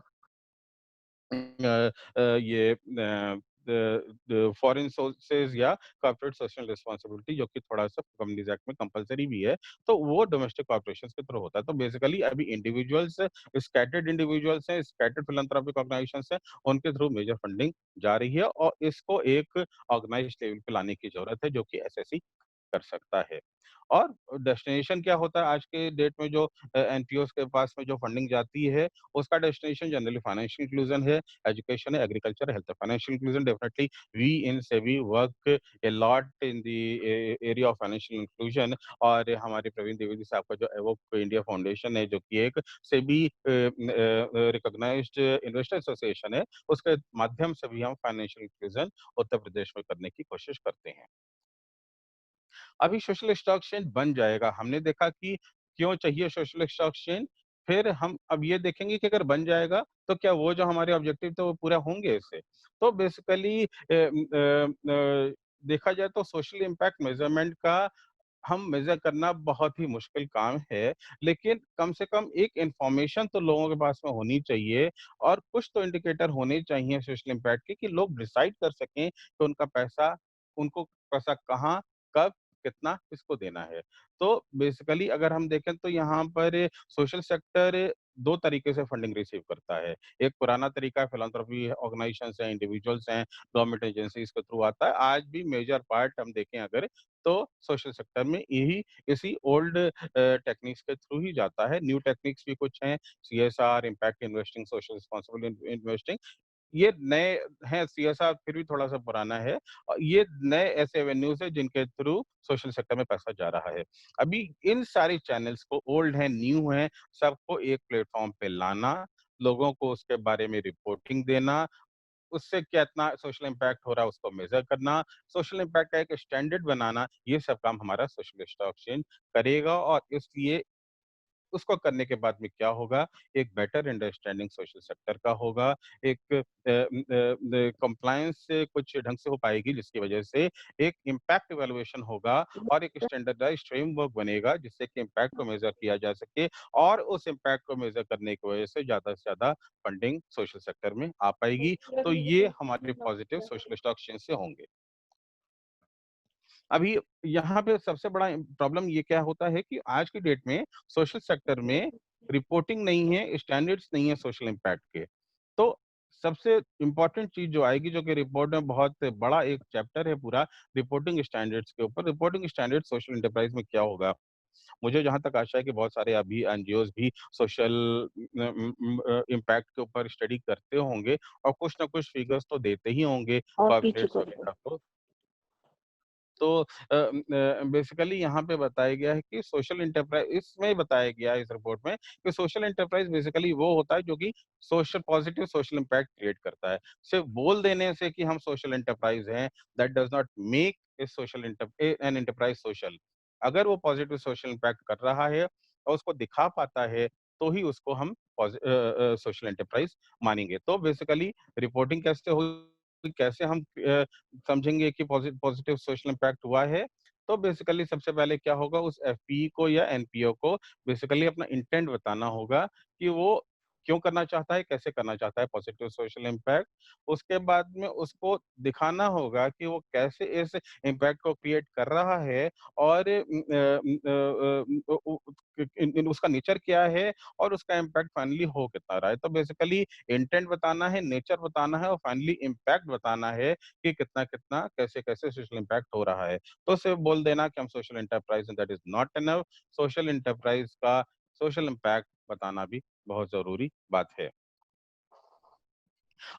ये फॉरेन सोर्सेज या कॉर्पोरेट सोशल रिस्पांसिबिलिटी जो कि थोड़ा-सा कंपनीज एक्ट में कंपल्सरी भी है, तो वो डोमेस्टिक कॉर्पोरेशंस के थ्रू होता है। तो बेसिकली अभी इंडिविजुअल्स स्कैटर्ड इंडिविजुअल्स हैं, स्कैटर्ड फिलैंथ्रोपिक ऑर्गेनाइजेशंस हैं, उनके थ्रू मेजर फंडिंग जा रही है और इसको एक ऑर्गेनाइज्ड लेवल पे लाने की ज़रूरत है, जो कि एसएससी कर सकता है। और डेस्टिनेशन क्या होता है आज के डेट में जो एनपीओज़ के पास में जो फंडिंग जाती है, उसका डेस्टिनेशन जनरली फाइनेंशियल इंक्लूजन है, एजुकेशन है, एग्रीकल्चर, हेल्थ है। Financial inclusion definitely we in SEBI work a lot in the area of financial inclusion और हमारे प्रवीण द्विवेदी साहब का जो एवोक इंडिया फाउंडेशन है, जो कि एक सेबी रिकॉग्नाइज्ड इन्वेस्टर एसोसिएशन है, उसके माध्यम से भी हम फाइनेंशियल इंक्लूजन उत्तर प्रदेश में करने की कोशिश करते हैं। अभी सोशल स्टॉक एक्सचेंज बन जाएगा। हमने देखा कि क्यों चाहिए सोशल स्टॉक एक्सचेंज, फिर हम अब ये देखेंगे कि अगर बन जाएगा, तो क्या वो जो हमारे ऑब्जेक्टिव थे वो पूरा होंगे इससे? तो बेसिकली देखा जाए तो सोशल इम्पैक्ट मेज़रमेंट का हम मेज़र करना बहुत ही मुश्किल काम है, लेकिन कम से कम एक इन्फॉर्मेशन तो लोगों के पास में होनी चाहिए और कुछ तो इंडिकेटर होने चाहिए सोशल इम्पैक्ट के कि लोग डिसाइड कर सकें कि उनको पैसा कहाँ, कब, कितना, किसको देना है। तो बेसिकली अगर हम देखें तो यहाँ पर सोशल सेक्टर दो तरीके से फंडिंग रिसीव करता है। एक पुराना तरीका फिलैंथ्रोपी ऑर्गेनाइजेशंस हैं, इंडिविजुअल्स हैं, गवर्नमेंट एजेंसीज के थ्रू आता है। आज भी मेजर पार्ट हम देखें अगर तो सोशल सेक्टर में यही इसी ओल्ड टेक्निक्स के थ्रू ही जाता है। न्यू टेक्निक्स भी कुछ हैं, CSR, impact investing, social responsible investing, ये नए हैं। सीएसआर फिर भी थोड़ा-सा पुराना है। ये नए ऐसे एवेन्यूज़ हैं जिनके थ्रू सोशल सेक्टर में पैसा जा रहा है। अभी इन सारे चैनल्स को, ओल्ड हैं, न्यू हैं, सबको एक प्लेटफ़ॉर्म पे लाना, लोगों को उसके बारे में रिपोर्टिंग देना, उससे कितना सोशल इम्पैक्ट हो रहा है उसको मेज़र करना, सोशल इम्पैक्ट का एक स्टैंडर्ड बनाना, ये सब काम हमारा सोशल स्टॉक एक्सचेंज करेगा। और इसलिए उसको करने के बाद में क्या होगा, एक बेटर अंडरस्टैंडिंग सोशल सेक्टर का होगा, एक कंप्लायंस कुछ ढंग से हो पाएगी जिसकी वजह से एक इम्पैक्ट इवैल्यूएशन होगा और एक स्टैंडर्डाइज्ड फ्रेमवर्क बनेगा जिससे कि इम्पैक्ट को मेज़र किया जा सके और उस इम्पैक्ट को मेज़र करने की वजह से ज़्यादा से ज़्यादा फंडिंग सोशल सेक्टर में आ पाएगी। तो ये हमारे पॉजिटिव सोशल स्टॉक एक्सचेंज से होंगे। अभी यहाँ पे सबसे बड़ा प्रॉब्लम ये क्या होता है कि आज की डेट में सोशल सेक्टर में रिपोर्टिंग नहीं है, स्टैंडर्ड्स नहीं है सोशल इम्पैक्ट के। तो सबसे इम्पोर्टेंट चीज़ जो आएगी, जो कि रिपोर्ट में बहुत बड़ा एक चैप्टर है पूरा रिपोर्टिंग स्टैंडर्ड्स के ऊपर। रिपोर्टिंग स्टैंडर्ड सोशल एंटरप्राइज में क्या होगा? मुझे जहाँ तक आशा है कि बहुत सारे अभी एनजीओज़ भी सोशल इम्पैक्ट के ऊपर स्टडी करते होंगे और कुछ ना कुछ फिगर्स तो देते ही होंगे कॉर्पोरेट्स वगैरह को। तो बेसिकली यहाँ पे बताया गया है कि सोशल एंटरप्राइज, इसमें बताया गया है इस रिपोर्ट में कि सोशल एंटरप्राइज बेसिकली वो होता है जो कि social positive social impact create करता है। सिर्फ बोल देने से कि हम सोशल एंटरप्राइज हैं, that does not make a social an enterprise social. अगर वो पॉजिटिव सोशल इम्पैक्ट कर रहा है और उसको दिखा पाता है तो ही उसको हम सोशल एंटरप्राइज मानेंगे। तो बेसिकली रिपोर्टिंग कैसे होगी, कैसे हम समझेंगे कि पॉजिटिव सोशल इम्पैक्ट हुआ है। तो बेसिकली सबसे पहले क्या होगा, उस एफपी को या एनपीओ को बेसिकली अपना इंटेंट बताना होगा कि वो क्यों करना चाहता है, कैसे करना चाहता है पॉजिटिव सोशल इम्पैक्ट। उसके बाद में उसको दिखाना होगा कि वो कैसे इस इम्पैक्ट को क्रिएट कर रहा है और उसका नेचर क्या है और उसका इम्पैक्ट फाइनली हो कितना रहा है। तो बेसिकली इंटेंट बताना है, नेचर बताना है और फाइनली इम्पैक्ट बताना है कि कितना-कितना, कैसे-कैसे सोशल इम्पैक्ट हो रहा है। तो सिर्फ बोल देना कि हम सोशल एंटरप्राइज हैं, that is not enough. Social enterprise का सोशल इम्पैक्ट बताना भी बहुत ज़रूरी बात है।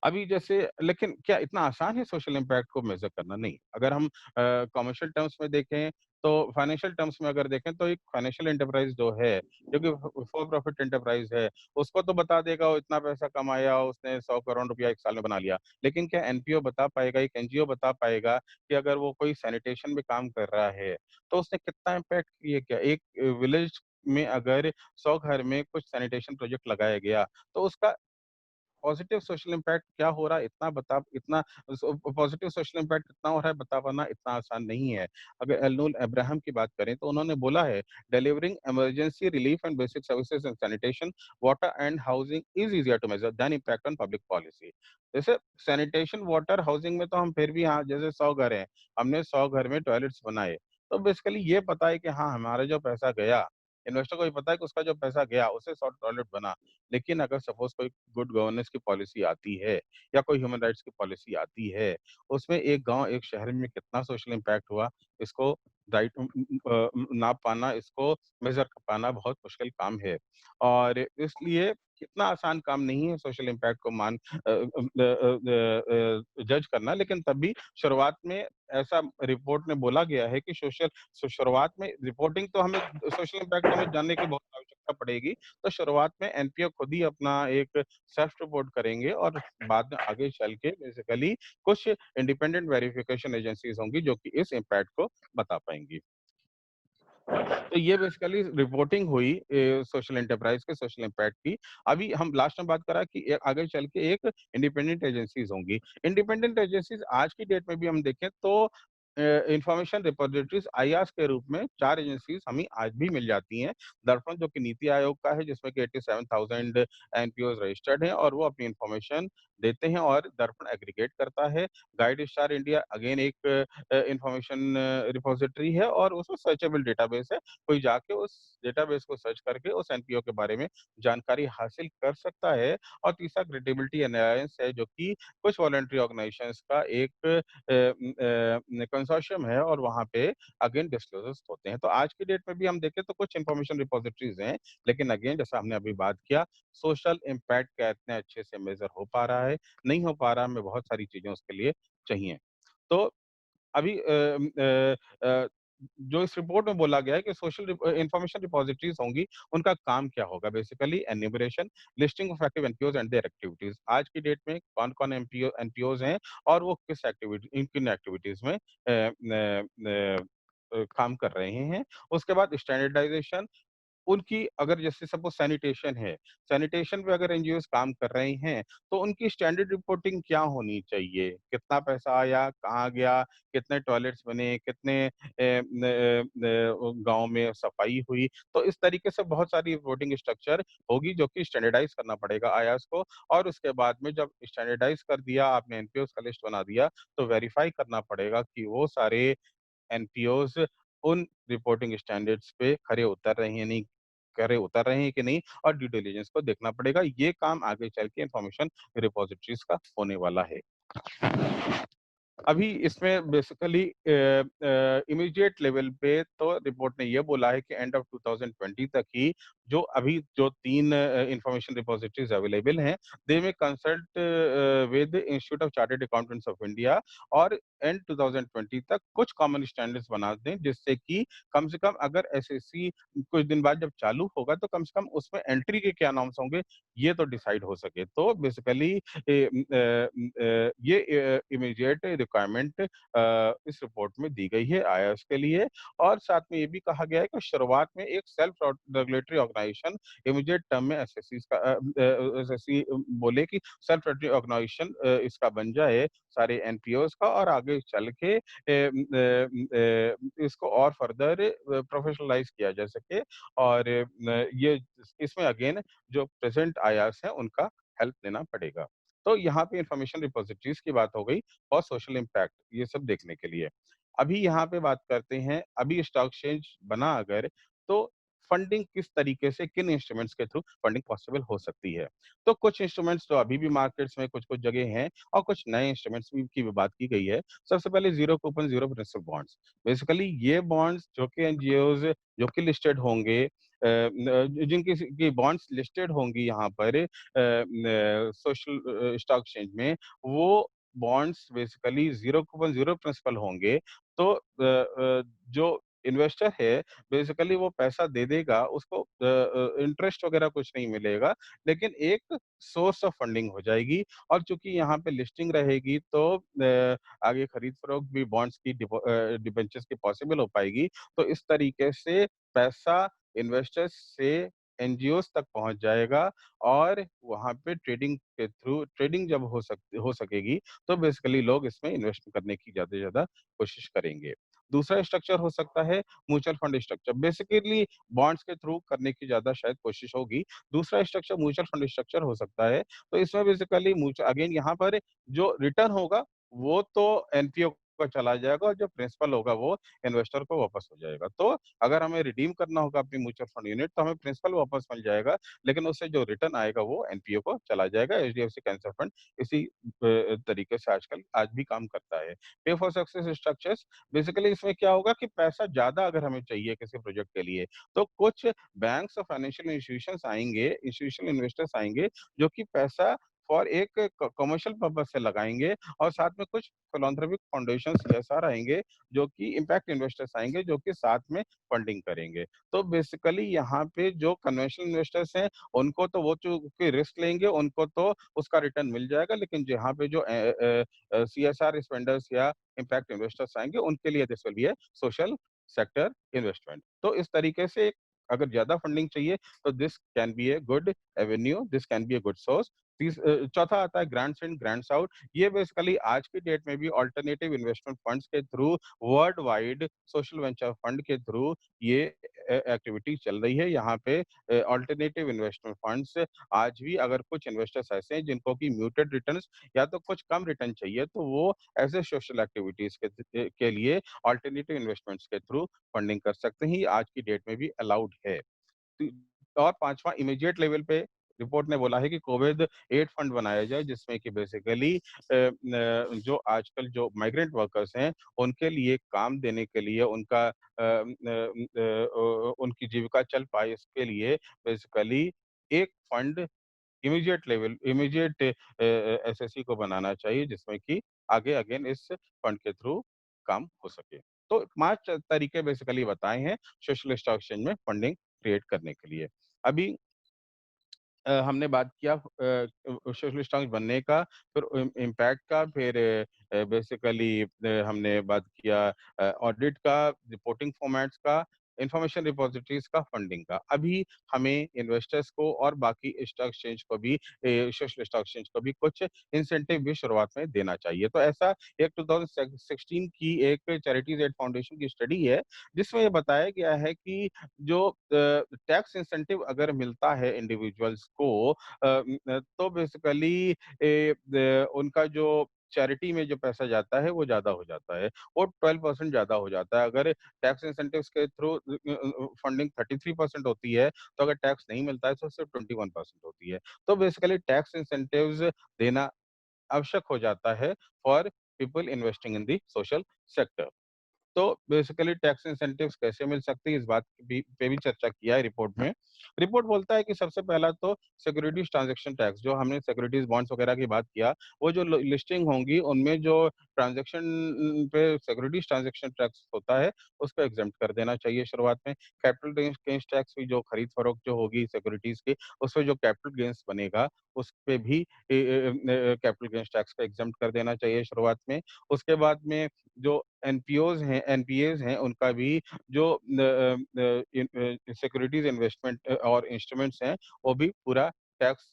अभी जैसे लेकिन क्या इतना आसान है सोशल इम्पैक्ट को मेज़र करना? नहीं। अगर हम कमर्शियल टर्म्स में देखें, तो फाइनेंशियल टर्म्स में अगर देखें तो एक फाइनेंशियल एंटरप्राइज़ जो है, जो कि फॉर प्रॉफिट एंटरप्राइज़ है, उसको तो बता देगा वो इतना पैसा कमाया, उसने 100 करोड़ रुपया 1 साल में बना लिया। लेकिन क्या एनपीओ बता पाएगा, एक एनजीओ बता पाएगा कि अगर वो कोई सैनिटेशन में काम कर रहा है, तो उसने कितना इम्पैक्ट क्रिएट किया? एक विलेज में अगर 100 घर में कुछ सैनिटेशन प्रोजेक्ट लगाया गया, तो उसका पॉजिटिव सोशल इम्पैक्ट क्या हो रहा है, इतना पॉजिटिव सोशल इम्पैक्ट कितना हो रहा है बता पाना इतना आसान नहीं है। अगर एलनूल अब्राहम की बात करें तो उन्होंने बोला है, delivering emergency relief and basic services in sanitation, water and housing is easier to measure than impact on public policy. जैसे सैनिटेशन, वाटर, हाउसिंग में तो हम फिर भी, हाँ, जैसे 100 घर हैं, हमने 100 घर में टॉयलेट्स बनाए, तो बेसिकली ये पता है कि हाँ, हमारा जो पैसा गया, इन्वेस्टर को ये पता है कि उसका जो पैसा गया उससे 100 टॉयलेट बना। लेकिन अगर सपोज कोई गुड गवर्नेंस की पॉलिसी आती है या कोई ह्यूमन राइट्स की पॉलिसी आती है, उसमें एक गांव, एक शहर में कितना सोशल इम्पैक्ट हुआ, इसको नाप पाना, इसको मेजर कर पाना बहुत मुश्किल काम है। और इसलिए इतना आसान काम नहीं है सोशल इम्पैक्ट को जज करना। लेकिन तब भी शुरुआत में ऐसा रिपोर्ट में बोला गया है कि शुरुआत में रिपोर्टिंग तो हमें, सोशल इम्पैक्ट को हमें जानने की बहुत आवश्यकता पड़ेगी। तो शुरुआत में एनपीओ खुद ही अपना एक सेल्फ रिपोर्ट करेंगे और बाद में आगे चल के बेसिकली कुछ इंडिपेंडेंट वेरिफिकेशन एजेंसीज होंगी जो कि इस इम्पैक्ट को बता पाएंगी। तो ये बेसिकली रिपोर्टिंग हुई सोशल एंटरप्राइज के सोशल इम्पैक्ट की। अभी हम लास्ट में बात करा कि आगे चल के एक इंडिपेंडेंट एजेंसीज होंगी। इंडिपेंडेंट एजेंसीज आज की डेट में भी हम देखें तो इंफॉर्मेशन रिपोजिटरीज आईआरएस के रूप में 4 एजेंसीज हमें आज भी मिल जाती हैं। दर्पण जो कि नीति आयोग का है जिसमें कि 87,000 एनपीओज रजिस्टर्ड हैं और वो अपनी इंफॉर्मेशन देते हैं और दर्पण एग्रीगेट करता है। गाइड स्टार इंडिया अगेन एक इंफॉर्मेशन रिपॉजिटरी है और उसमें सर्चेबल डेटाबेस है। कोई जाके उस डेटाबेस को सर्च करके उस एनपीओ के बारे में जानकारी हासिल कर सकता है। और तीसरा क्रेडिबिलिटी एनालिसिस है, जो कि कुछ वॉलंटरी ऑर्गेनाइजेशंस का एक कंसोर्शियम है और वहाँ पे अगेन डिस्क्लोजर्स होते हैं। तो आज की डेट में भी हम देखें तो कुछ इंफॉर्मेशन रिपॉजिटरीज हैं, लेकिन अगेन जैसा हमने अभी बात किया, सोशल इम्पैक्ट क्या इतने अच्छे से मेजर हो पा रहा है, नहीं हो पा रहा, हमें बहुत सारी चीजें उसके लिए चाहिए। तो अभी जो इस रिपोर्ट में बोला गया है कि सोशल इंफॉर्मेशन रिपॉजिटरीज होंगी, उनका काम क्या होगा? Basically enumeration, listing of active NPOs and their activities. आज की डेट में कौन-कौन एनपीओज हैं और वो किन एक्टिविटीज में काम कर रहे हैं। उसके बाद स्टैंडर्डाइजेशन, उनकी अगर जैसे सपोज़ सैनिटेशन है, सैनिटेशन पे अगर एनजीओज़ काम कर रहे हैं, तो उनकी स्टैंडर्ड रिपोर्टिंग क्या होनी चाहिए? कितना पैसा आया, कहाँ गया, कितने टॉयलेट्स बने, कितने गाँव में सफाई हुई। तो इस तरीके से बहुत सारी रिपोर्टिंग स्ट्रक्चर होगी, जो कि स्टैंडर्डाइज़ करना पड़ेगा आईआरएस को। और उसके बाद में जब स्टैंडर्डाइज़ कर दिया, आपने एनपीओज़ का लिस्ट बना दिया, तो वेरीफाई करना पड़ेगा कि वो सारे एनपीओज़ उन रिपोर्टिंग स्टैंडर्ड्स पे खरे उतर रहे हैं कि नहीं, और ड्यू डिलिजेंस को देखना पड़ेगा। ये काम आगे चल के इन्फॉर्मेशन रिपॉजिटरीज़ का होने वाला है। अभी इसमें बेसिकली इमीडिएट लेवल पे तो रिपोर्ट ने ये बोला है कि एंड ऑफ 2020 तक ही जो 3 इंफॉर्मेशन रिपॉजिटरीज अवेलेबल हैं, दे में consult with institute of chartered accountants of India, और एंड 2020 तक कुछ कॉमन स्टैंडर्ड्स बना दें, जिससे कि कम से कम अगर एसएससी कुछ दिन बाद जब चालू होगा, तो कम से कम उसमें एंट्री के क्या नॉर्म्स होंगे, ये तो डिसाइड हो सके। तो बेसिकली ये इमीडिएट रिक्वायरमेंट इस रिपोर्ट में दी गई है आईआरएस के लिए। और साथ में ये भी कहा गया है कि शुरुआत में एक self regulatory organization immediate term में एसएससी बोले कि सेल्फ रेगुलेटरी ऑर्गेनाइजेशन इसका बन जाए सारे एनपीओज का, और आगे चल के इसको और फर्दर प्रोफेशनलाइज किया जा सके। और ये इसमें अगेन जो प्रेजेंट आईआरएस है उनका हेल्प लेना पड़ेगा। तो यहाँ पे इंफॉर्मेशन रिपॉजिटरीज की बात हो गई और सोशल इम्पैक्ट, ये सब देखने के लिए। अभी यहाँ पे बात करते हैं, अभी स्टॉक एक्सचेंज बना अगर, तो फंडिंग किस तरीके से, किन इंस्ट्रूमेंट्स के थ्रू फंडिंग पॉसिबल हो सकती है। तो कुछ इंस्ट्रूमेंट्स तो अभी भी मार्केट्स में कुछ-कुछ जगह हैं, और कुछ नए इंस्ट्रूमेंट्स की भी बात की गई है। सबसे पहले zero coupon, zero principal bonds. Basically ये बॉन्ड्स जो कि एनजीओज़ जो कि लिस्टेड होंगे, जिनकी की बॉन्ड्स लिस्टेड होंगी यहाँ पर सोशल स्टॉक एक्सचेंज में, वो bonds basically zero coupon, zero principal होंगे। तो जो इन्वेस्टर है, बेसिकली वो पैसा दे देगा, उसको इंटरेस्ट वगैरह कुछ नहीं मिलेगा, लेकिन एक सोर्स ऑफ फंडिंग हो जाएगी। और चूँकि यहाँ पे लिस्टिंग रहेगी, तो आगे खरीद-फरोख्त भी बॉन्ड्स की डिबेंचर्स की पॉसिबल हो पाएगी। तो इस तरीके से पैसा इन्वेस्टर्स से एनजीओज़ तक पहुँच जाएगा, और वहाँ पे ट्रेडिंग जब हो सकेगी, तो बेसिकली लोग इसमें इन्वेस्ट करने की ज़्यादा से ज़्यादा कोशिश करेंगे। दूसरा स्ट्रक्चर हो सकता है mutual fund structure. Basically bonds के थ्रू करने की ज़्यादा शायद कोशिश होगी। दूसरा स्ट्रक्चर म्यूचुअल फंड स्ट्रक्चर हो सकता है। तो इसमें बेसिकली अगेन यहाँ पर जो रिटर्न होगा, वो तो एनपीओ को चला जाएगा, और जो प्रिंसिपल होगा वो इन्वेस्टर को वापस हो जाएगा। तो अगर हमें रिडीम करना होगा अपनी म्यूचुअल फंड यूनिट, तो हमें प्रिंसिपल वापस मिल जाएगा, लेकिन उससे जो रिटर्न आएगा वो एनपीओ को चला जाएगा। एचडीएफसी कैंसर फंड इसी तरीके से आज भी काम करता है। पे फॉर सक्सेस स्ट्रक्चर्स, बेसिकली इसमें क्या होगा कि पैसा ज़्यादा अगर हमें चाहिए किसी प्रोजेक्ट के लिए, तो कुछ बैंक्स और फाइनेंशियल इंस्टीट्यूशनल इन्वेस्टर्स आएँगे, जो कि पैसा फॉर एक कमर्शियल पर्पस से लगाएँगे, और साथ में कुछ फिलैंथ्रोपिक फाउंडेशंस सीएसआर आएँगे, जो कि इम्पैक्ट इन्वेस्टर्स आएँगे, जो कि साथ में फंडिंग करेंगे। तो बेसिकली यहाँ पे जो कन्वेंशनल इन्वेस्टर्स हैं, उनको तो वो चूँकि रिस्क लेंगे, उनको तो उसका रिटर्न मिल जाएगा, लेकिन जहाँ पे जो सीएसआर स्पेंडर्स या इम्पैक्ट इन्वेस्टर्स आएँगे, उनके लिए this will be A social sector investment. तो इस तरीके से अगर ज़्यादा फंडिंग चाहिए, तो this can be a good Avenue, this can be a good source. चौथा आता है ग्रांट्स इन, ग्रांट्स आउट। ये बेसिकली आज की डेट में भी अल्टरनेटिव इन्वेस्टमेंट फंड्स के through, world wide social venture fund के थ्रू ये एक्टिविटी चल रही है। यहाँ पे अल्टरनेटिव इन्वेस्टमेंट फंड्स आज भी अगर कुछ इन्वेस्टर्स ऐसे हैं जिनको कि म्यूटेड रिटर्न्स या तो कुछ कम रिटर्न चाहिए, तो वो ऐसे सोशल एक्टिविटीज़ के लिए अल्टरनेटिव इन्वेस्टमेंट्स के थ्रू फंडिंग कर सकते हैं। ये आज की डेट में भी अलाउड है। ती और 5वां इमीडिएट लेवल पे रिपोर्ट ने बोला है कि कोविड एड फंड बनाया जाए, जिसमें कि बेसिकली जो आजकल जो माइग्रेंट वर्कर्स हैं, उनके लिए काम देने के लिए उनकी जीविका चल पाए इसके लिए बेसिकली एक फंड इमीडिएट एसएससी को बनाना चाहिए, जिसमें कि आगे अगेन इस फंड के थ्रू काम हो सके। तो 5 तरीके बेसिकली बताए हैं सोशल स्टॉक एक्सचेंज में फंडिंग क्रिएट करने के लिए। अभी हमने बात किया सोशल स्टॉक्स बनने का, फिर इम्पैक्ट का, फिर बेसिकली हमने बात किया ऑडिट का, रिपोर्टिंग फॉर्मेट्स का, इन्फॉर्मेशन रिपॉजिटरीज का, फंडिंग का। अभी हमें इन्वेस्टर्स को और बाकी स्टॉक एक्सचेंज को भी सोशल स्टॉक एक्सचेंज को भी कुछ इंसेंटिव भी शुरुआत में देना चाहिए। तो ऐसा एक 2016 की एक चैरिटीज एड फाउंडेशन की स्टडी है, जिसमें ये बताया गया है कि जो टैक्स इंसेंटिव अगर मिलता है इंडिविजुअल्स को तो बेसिकली उनका जो चैरिटी में जो पैसा जाता है वो ज़्यादा हो जाता है। वो 12% ज़्यादा हो जाता है। अगर टैक्स इंसेंटिव्स के थ्रू फंडिंग 33% होती है, तो अगर टैक्स नहीं मिलता है तो सिर्फ 21% होती है। तो बेसिकली टैक्स इंसेंटिव्स देना आवश्यक हो जाता है for people investing in the social sector. तो बेसिकली टैक्स इंसेंटिव्स कैसे मिल सकती है, इस बात पे भी चर्चा किया है रिपोर्ट में। रिपोर्ट बोलता है कि सबसे पहला तो सिक्योरिटीज ट्रांजैक्शन टैक्स, जो हमने सिक्योरिटीज बॉन्ड्स वगैरह की बात किया, वो जो लिस्टिंग होंगी उनमें जो ट्रांजैक्शन पे सिक्योरिटीज ट्रांजैक्शन टैक्स होता है, उसको एग्जेम्प्ट कर देना चाहिए शुरुआत में। कैपिटल गेन्स टैक्स भी, जो खरीद फरोख्त जो होगी सिक्योरिटीज की, उसपे जो कैपिटल गेन्स बनेगा उस पे भी कैपिटल गेन्स टैक्स को एग्जेम्प्ट कर देना चाहिए शुरुआत में। उसके बाद में जो एनपीएज़ हैं, उनका भी जो सिक्योरिटीज़ इन्वेस्टमेंट और इंस्ट्रूमेंट्स हैं, वो भी पूरा टैक्स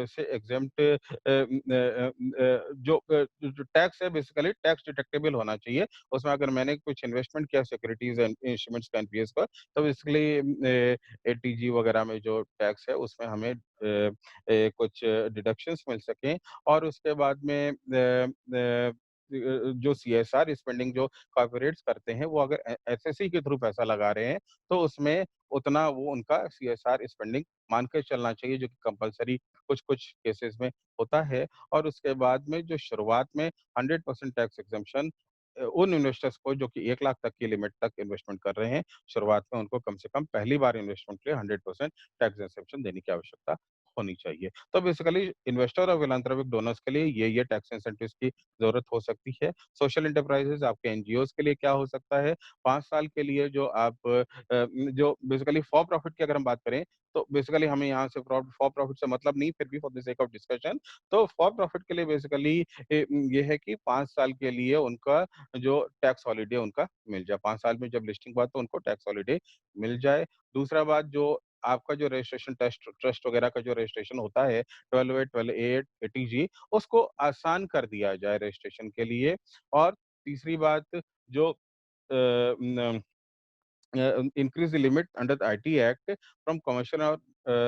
से एग्ज़ेम्प्ट जो टैक्स है बेसिकली टैक्स डिडक्टिबल होना चाहिए। उसमें अगर मैंने कुछ इन्वेस्टमेंट किया सिक्योरिटीज़ एंड इंस्ट्रूमेंट्स का एनपीएस पर, तो बेसिकली एटीजी वगैरह में जो टैक्स है उसमें हमें कुछ डिडक्शंस मिल सकें। और उसके बाद में जो सीएसआर स्पेंडिंग जो कॉर्पोरेट्स करते हैं, वो अगर एसएससी के थ्रू पैसा लगा रहे हैं, तो उसमें उतना वो उनका सीएसआर स्पेंडिंग मान के चलना चाहिए, जो कि कंपल्सरी कुछ-कुछ केसेस में होता है। और उसके बाद में जो शुरुआत में 100% टैक्स एग्जम्पशन उन इन्वेस्टर्स को जो कि 1 लाख तक की लिमिट तक इन्वेस्टमेंट कर रहे हैं, शुरुआत में उनको कम से कम पहली बार इन्वेस्टमेंट के लिए 100% टैक्स एक्सेम्पशन देने की आवश्यकता होनी चाहिए। तो बेसिकली इन्वेस्टर और फिलैंथ्रोपिक डोनर्स के लिए ये टैक्स इंसेंटिव्स की ज़रूरत हो सकती है। सोशल एंटरप्राइजेज़ आपके एनजीओज़ के लिए क्या हो सकता है, 5 साल के लिए जो आप जो बेसिकली फॉर प्रॉफिट की अगर हम बात करें, तो बेसिकली हमें यहाँ से फॉर प्रॉफिट से मतलब नहीं, फिर भी for the sake of discussion, तो फॉर प्रॉफिट के लिए बेसिकली ये है कि 5 साल के लिए उनका जो टैक्स हॉलिडे उनका मिल जाए। 5 साल में जब लिस्टिंग हुआ तो उनको टैक्स हॉलिडे मिल जाए। दूसरा बात, जो आपका जो रजिस्ट्रेशन ट्रस्ट वगैरह का जो रजिस्ट्रेशन होता है 12A, 12A, एटीजी, उसको आसान कर दिया जाए रजिस्ट्रेशन के लिए। और तीसरी बात, जो increase the limit under the IT Act from commercial और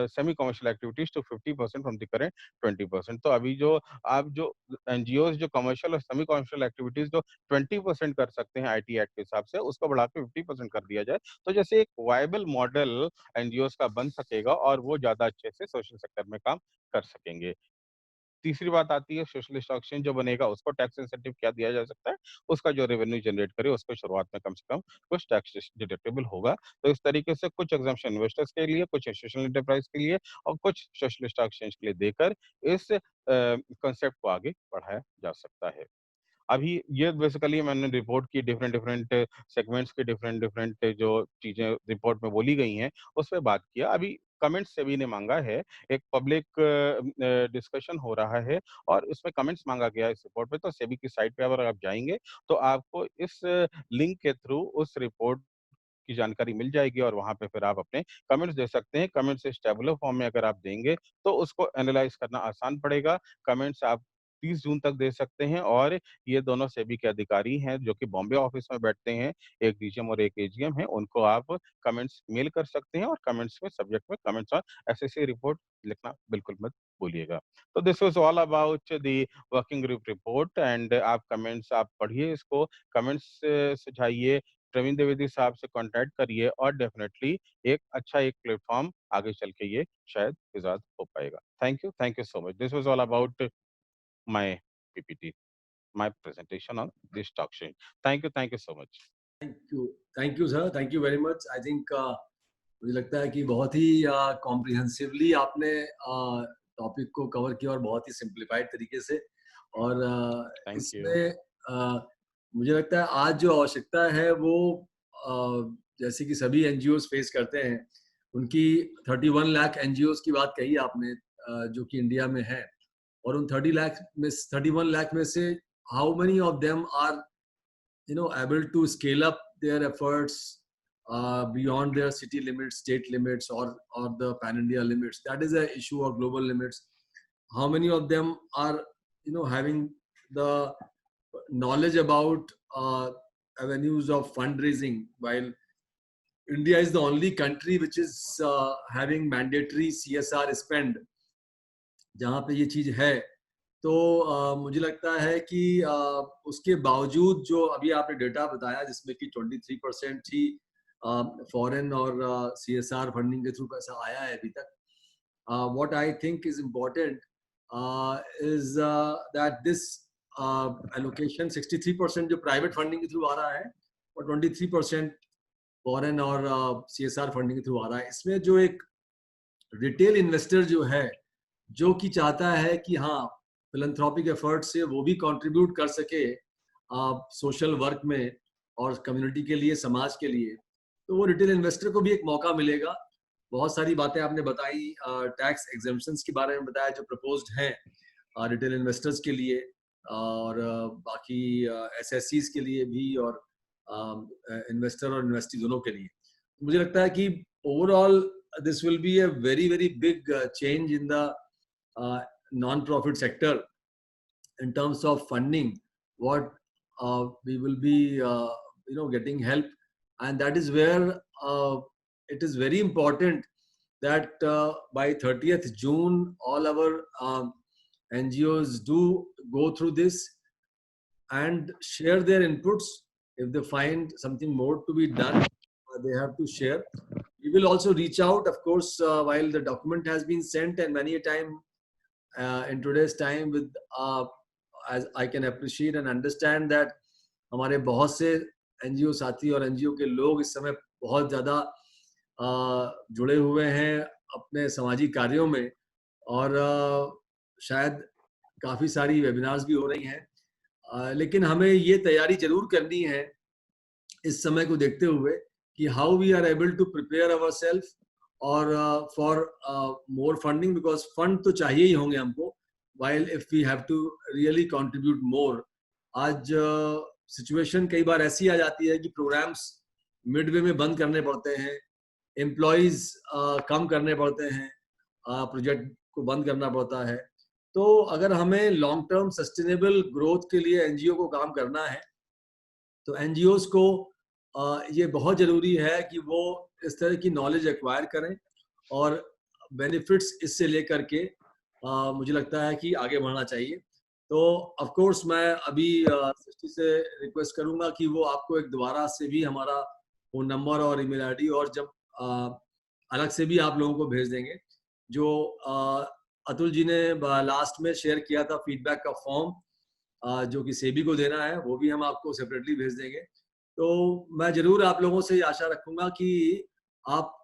semi commercial activities to 50% from the current 20%। तो अभी जो आप जो एनजीओज जो कमर्शियल और सेमी कमर्शियल एक्टिविटीज जो 20% कर सकते हैं आईटी एक्ट के हिसाब से, उसको बढ़ा के 50% कर दिया जाए, तो जैसे एक वायबल मॉडल एनजीओज का बन सकेगा और वो ज्यादा अच्छे से सोशल सेक्टर में काम कर सकेंगे। तीसरी बात आती है सोशल स्टॉक एक्सचेंज जो बनेगा उसको टैक्स इंसेंटिव क्या दिया जा सकता है, उसका जो रेवेन्यू जनरेट करे उसको शुरुआत में कम से कम कुछ टैक्स डिडक्टेबल होगा। तो इस तरीके से कुछ एग्जम्पशन इन्वेस्टर्स के लिए, कुछ इंस्टीट्यूशनल एंटरप्राइज के लिए और कुछ सोशल स्टॉक एक्सचेंज के लिए देकर इस कंसेप्ट को आगे बढ़ाया जा सकता है। अभी ये बेसिकली मैंने रिपोर्ट की डिफरेंट डिफरेंट सेगमेंट्स के डिफरेंट डिफरेंट जो चीजें रिपोर्ट में बोली गई हैं उस पे बात किया। अभी कमेंट्स सेबी ने मांगा है, एक पब्लिक डिस्कशन हो रहा है और उसमें कमेंट्स मांगा गया है इस रिपोर्ट पे। तो सेबी की साइट पे अगर आप जाएंगे तो आपको इस लिंक के थ्रू उस रिपोर्ट की जानकारी मिल जाएगी और वहां पे फिर आप अपने कमेंट्स दे सकते हैं। कमेंट्स इस टेबुलर फॉर्म में अगर आप देंगे तो उसको एनालाइज करना आसान पड़ेगा। कमेंट्स आप 30 जून तक दे सकते हैं। और ये दोनों सेबी के अधिकारी हैं जो कि बॉम्बे ऑफिस में बैठते हैं, एक डीजीएम और एक एजीएम है, उनको आप कमेंट्स मेल कर सकते हैं और कमेंट्स में सब्जेक्ट में कमेंट्स ऑन एसएससी रिपोर्ट लिखना बिल्कुल मत भूलिएगा। तो this was all about the working group report and आप कमेंट्स आप पढ़िए इसको, कमेंट्स सुझाइए, प्रवीण द्विवेदी साहब से कॉन्टैक्ट करिए और डेफिनेटली एक प्लेटफॉर्म आगे चल के ये शायद इजाद हो पाएगा। Thank you so much. This was all about my PPT, my presentation on this talk show. Thank you so much. Thank you sir, thank you very much. I think मुझे लगता है कि बहुत ही कॉम्प्रिहेंसिवली आपने टॉपिक को cover किया और बहुत ही सिंप्लीफाइड तरीके से। और थैंक यू। इसमें मुझे लगता है आज जो आवश्यकता है वो जैसे कि सभी एनजीओज फेस करते हैं, उनकी 31 लाख एनजीओज की बात कही आपने, जो कि इंडिया में है। और उन 31 लाख में से how many of them are able to scale up their efforts beyond their city limits, state limits, or the pan-India limits. That is an issue of global limits. How many of them are having the knowledge about avenues of fundraising, while India is the only country which is having mandatory CSR spend, जहाँ पे ये चीज है। तो मुझे लगता है कि उसके बावजूद जो अभी आपने डेटा बताया जिसमें कि 23% ही फॉरेन और CSR फंडिंग के थ्रू पैसा आया है अभी तक, what I think is important is that this allocation 63% जो प्राइवेट फंडिंग के थ्रू आ रहा है और 23% फॉरेन और CSR फंडिंग के थ्रू आ रहा है। इसमें जो एक रिटेल इन्वेस्टर जो है, जो कि चाहता है कि हाँ फिलैंथ्रोपिक एफर्ट से वो भी कंट्रीब्यूट कर सके सोशल वर्क में और कम्युनिटी के लिए, समाज के लिए, तो वो रिटेल इन्वेस्टर को भी एक मौका मिलेगा। बहुत सारी बातें आपने बताई, टैक्स एग्जेम्पशंस के बारे में बताया जो प्रपोज्ड हैं रिटेल इन्वेस्टर्स के लिए, और बाकी एसएससीज के लिए भी, और इन्वेस्टर और इन्वेस्टी दोनों के लिए। मुझे लगता है कि overall this will be a very very big change in the non-profit sector in terms of funding. What we will be getting help, and that is where it is very important that by 30th June all our NGOs do go through this and share their inputs. If they find something more to be done, they have to share. We will also reach out, of course, while the document has been sent, and many a time in today's time with as I can appreciate and understand that हमारे बहुत से NGO साथी और NGO के लोग इस समय बहुत ज़्यादा जुड़े हुए हैं अपने सामाजिक कार्यों में, और शायद काफ़ी सारी वेबिनार्स भी हो रही हैं, लेकिन हमें ये तैयारी जरूर करनी है इस समय को देखते हुए कि how we are able to prepare our self और for more funding, because fund तो चाहिए ही होंगे हमको, while if we have to really contribute more. आज सिचुएशन कई बार ऐसी आ जाती है कि प्रोग्राम्स मिडवे में बंद करने पड़ते हैं, एम्प्लॉयज कम करने पड़ते हैं, प्रोजेक्ट को बंद करना पड़ता है। तो अगर हमें लॉन्ग टर्म सस्टेनेबल ग्रोथ के लिए एनजीओ को काम करना है, तो एनजीओज को ये बहुत ज़रूरी है कि वो इस तरह की नॉलेज एक्वायर करें और बेनिफिट्स इससे लेकर के मुझे लगता है कि आगे बढ़ना चाहिए। तो ऑफ कोर्स मैं अभी सृष्टि से रिक्वेस्ट करूंगा कि वो आपको एक दोबारा से भी हमारा फ़ोन नंबर और ईमेल आईडी, और जब अलग से भी आप लोगों को भेज देंगे। जो अतुल जी ने लास्ट में शेयर किया था फीडबैक का फॉर्म, जो कि सेबी को देना है, वो भी हम आपको सेपरेटली भेज देंगे। तो मैं जरूर आप लोगों से आशा रखूंगा कि आप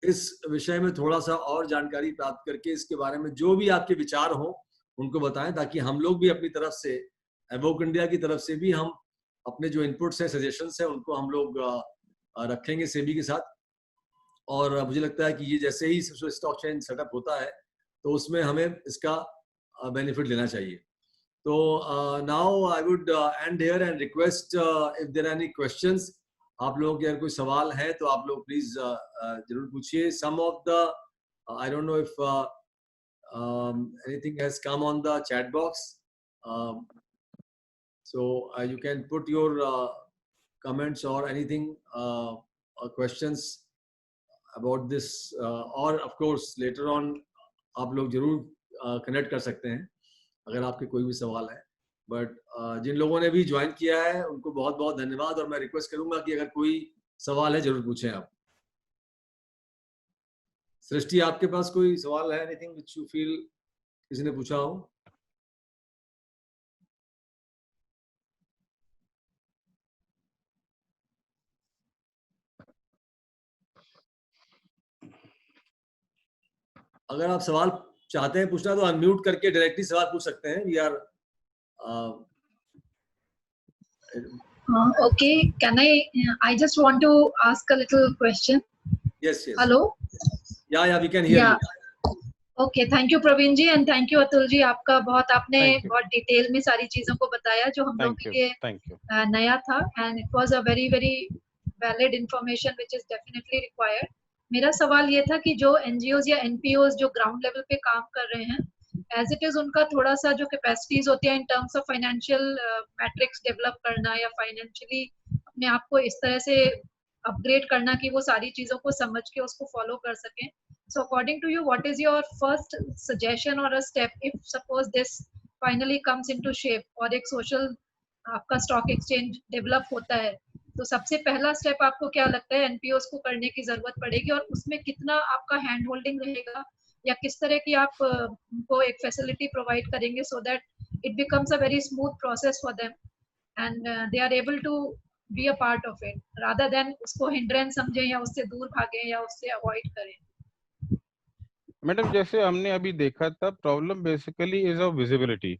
इस विषय में थोड़ा सा और जानकारी प्राप्त करके इसके बारे में जो भी आपके विचार हों उनको बताएं, ताकि हम लोग भी अपनी तरफ से, एवोक इंडिया की तरफ से भी हम अपने जो इनपुट्स हैं, सजेशंस हैं, उनको हम लोग रखेंगे सेबी के साथ। और मुझे लगता है कि ये जैसे ही स्टॉक एक्सचेंज सेटअप होता है तो उसमें हमें इसका बेनिफिट लेना चाहिए। So now I would end here and request if there are any questions. आप लोगों के अगर कोई सवाल है तो आप लोग प्लीज जरूर पूछिए। Some of the I don't know if anything has come on the chat box. So you can put your comments or anything or questions about this, or of course later on आप लोग जरूर connect कर सकते हैं अगर आपके कोई भी सवाल है. बट जिन लोगों ने भी ज्वाइन किया है उनको बहुत बहुत धन्यवाद, और मैं रिक्वेस्ट करूंगा कि अगर कोई सवाल है जरूर पूछें आप. सृष्टि, आपके पास कोई सवाल है? एनीथिंग व्हिच यू फील किसी ने पूछा हो? अगर आप सवाल चाहते हैं पूछना तो अनम्यूट करके डायरेक्टली सवाल पूछ सकते हैं. We are okay, can I just want to ask a little question. yes. Hello. Yeah, we can hear you. Okay, thank you Praveen ji and thank you Atul ji. आपका बहुत आपने Thank you. बहुत detail में सारी चीजों को बताया जो हम लोग Thank के you. लिए Thank you. नया था, and it was a very very valid information which is definitely required. मेरा सवाल ये था कि जो NGOs या NPOs जो ग्राउंड लेवल पे काम कर रहे हैं, एज इट इज उनका थोड़ा सा जो कैपेसिटीज होती है in terms of financial matrix develop करना या फाइनेंशियली अपने आप को इस तरह से अपग्रेड करना कि वो सारी चीजों को समझ के उसको फॉलो कर सकें. So according to you, what is your first suggestion or a step if suppose this finally comes into shape और एक social आपका स्टॉक एक्सचेंज डेवलप होता है, तो सबसे पहला स्टेप आपको क्या लगता है एनपीओस को करने की जरूरत पड़ेगी और उसमें कितना आपका हैंड होल्डिंग रहेगा या किस तरह की आप उनको एक फैसिलिटी प्रोवाइड करेंगे so that it becomes a very smooth process for them and they are able to be a part of it rather than उसको हिंड्रेंस समझें या उससे दूर भागें या उससे अवॉइड करें. मैडम, जैसे हमने अभी देखा था, problem basically is of visibility.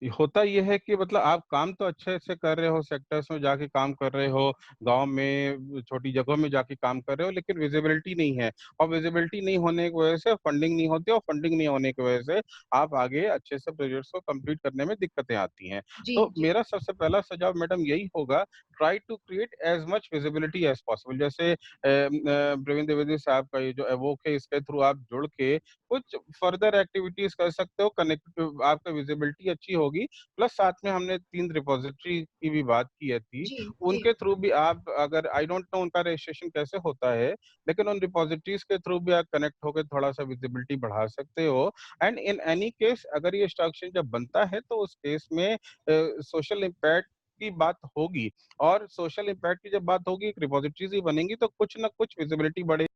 होता ये है कि मतलब आप काम तो अच्छे से कर रहे हो, सेक्टर्स में जाके काम कर रहे हो, गांव में छोटी जगहों में जाके काम कर रहे हो, लेकिन विजिबिलिटी नहीं है. और विजिबिलिटी नहीं होने की वजह से फंडिंग नहीं होती, और फंडिंग नहीं होने की वजह से आप आगे अच्छे से प्रोजेक्ट्स को कंप्लीट करने में दिक्कतें आती हैं. तो मेरा सबसे पहला सुझाव मैडम यही होगा, try to create as much visibility as possible. जैसे प्रवीण द्विवेदी साहब का ये जो एवोक है, इसके थ्रू आप जुड़ के कुछ फर्दर एक्टिविटीज कर सकते हो, कनेक्ट आपका विजिबिलिटी अच्छी होगी. प्लस साथ में हमने 3 रिपोजिटरी की भी बात की थी, उनके थ्रू भी आप, अगर आई डोंट नो उनका रजिस्ट्रेशन कैसे होता है, लेकिन उन रिपोजिटरीज के थ्रू भी आप कनेक्ट होकर थोड़ा सा विजिबिलिटी बढ़ा सकते हो. एंड इन एनी केस अगर ये स्टॉक एक्सचेंज जब बनता है तो उस केस में सोशल इम्पैक्ट की बात होगी, और सोशल इम्पैक्ट की जब बात होगी, रिपोजिटरीज ही बनेंगी तो कुछ ना कुछ विजिबिलिटी बढ़े.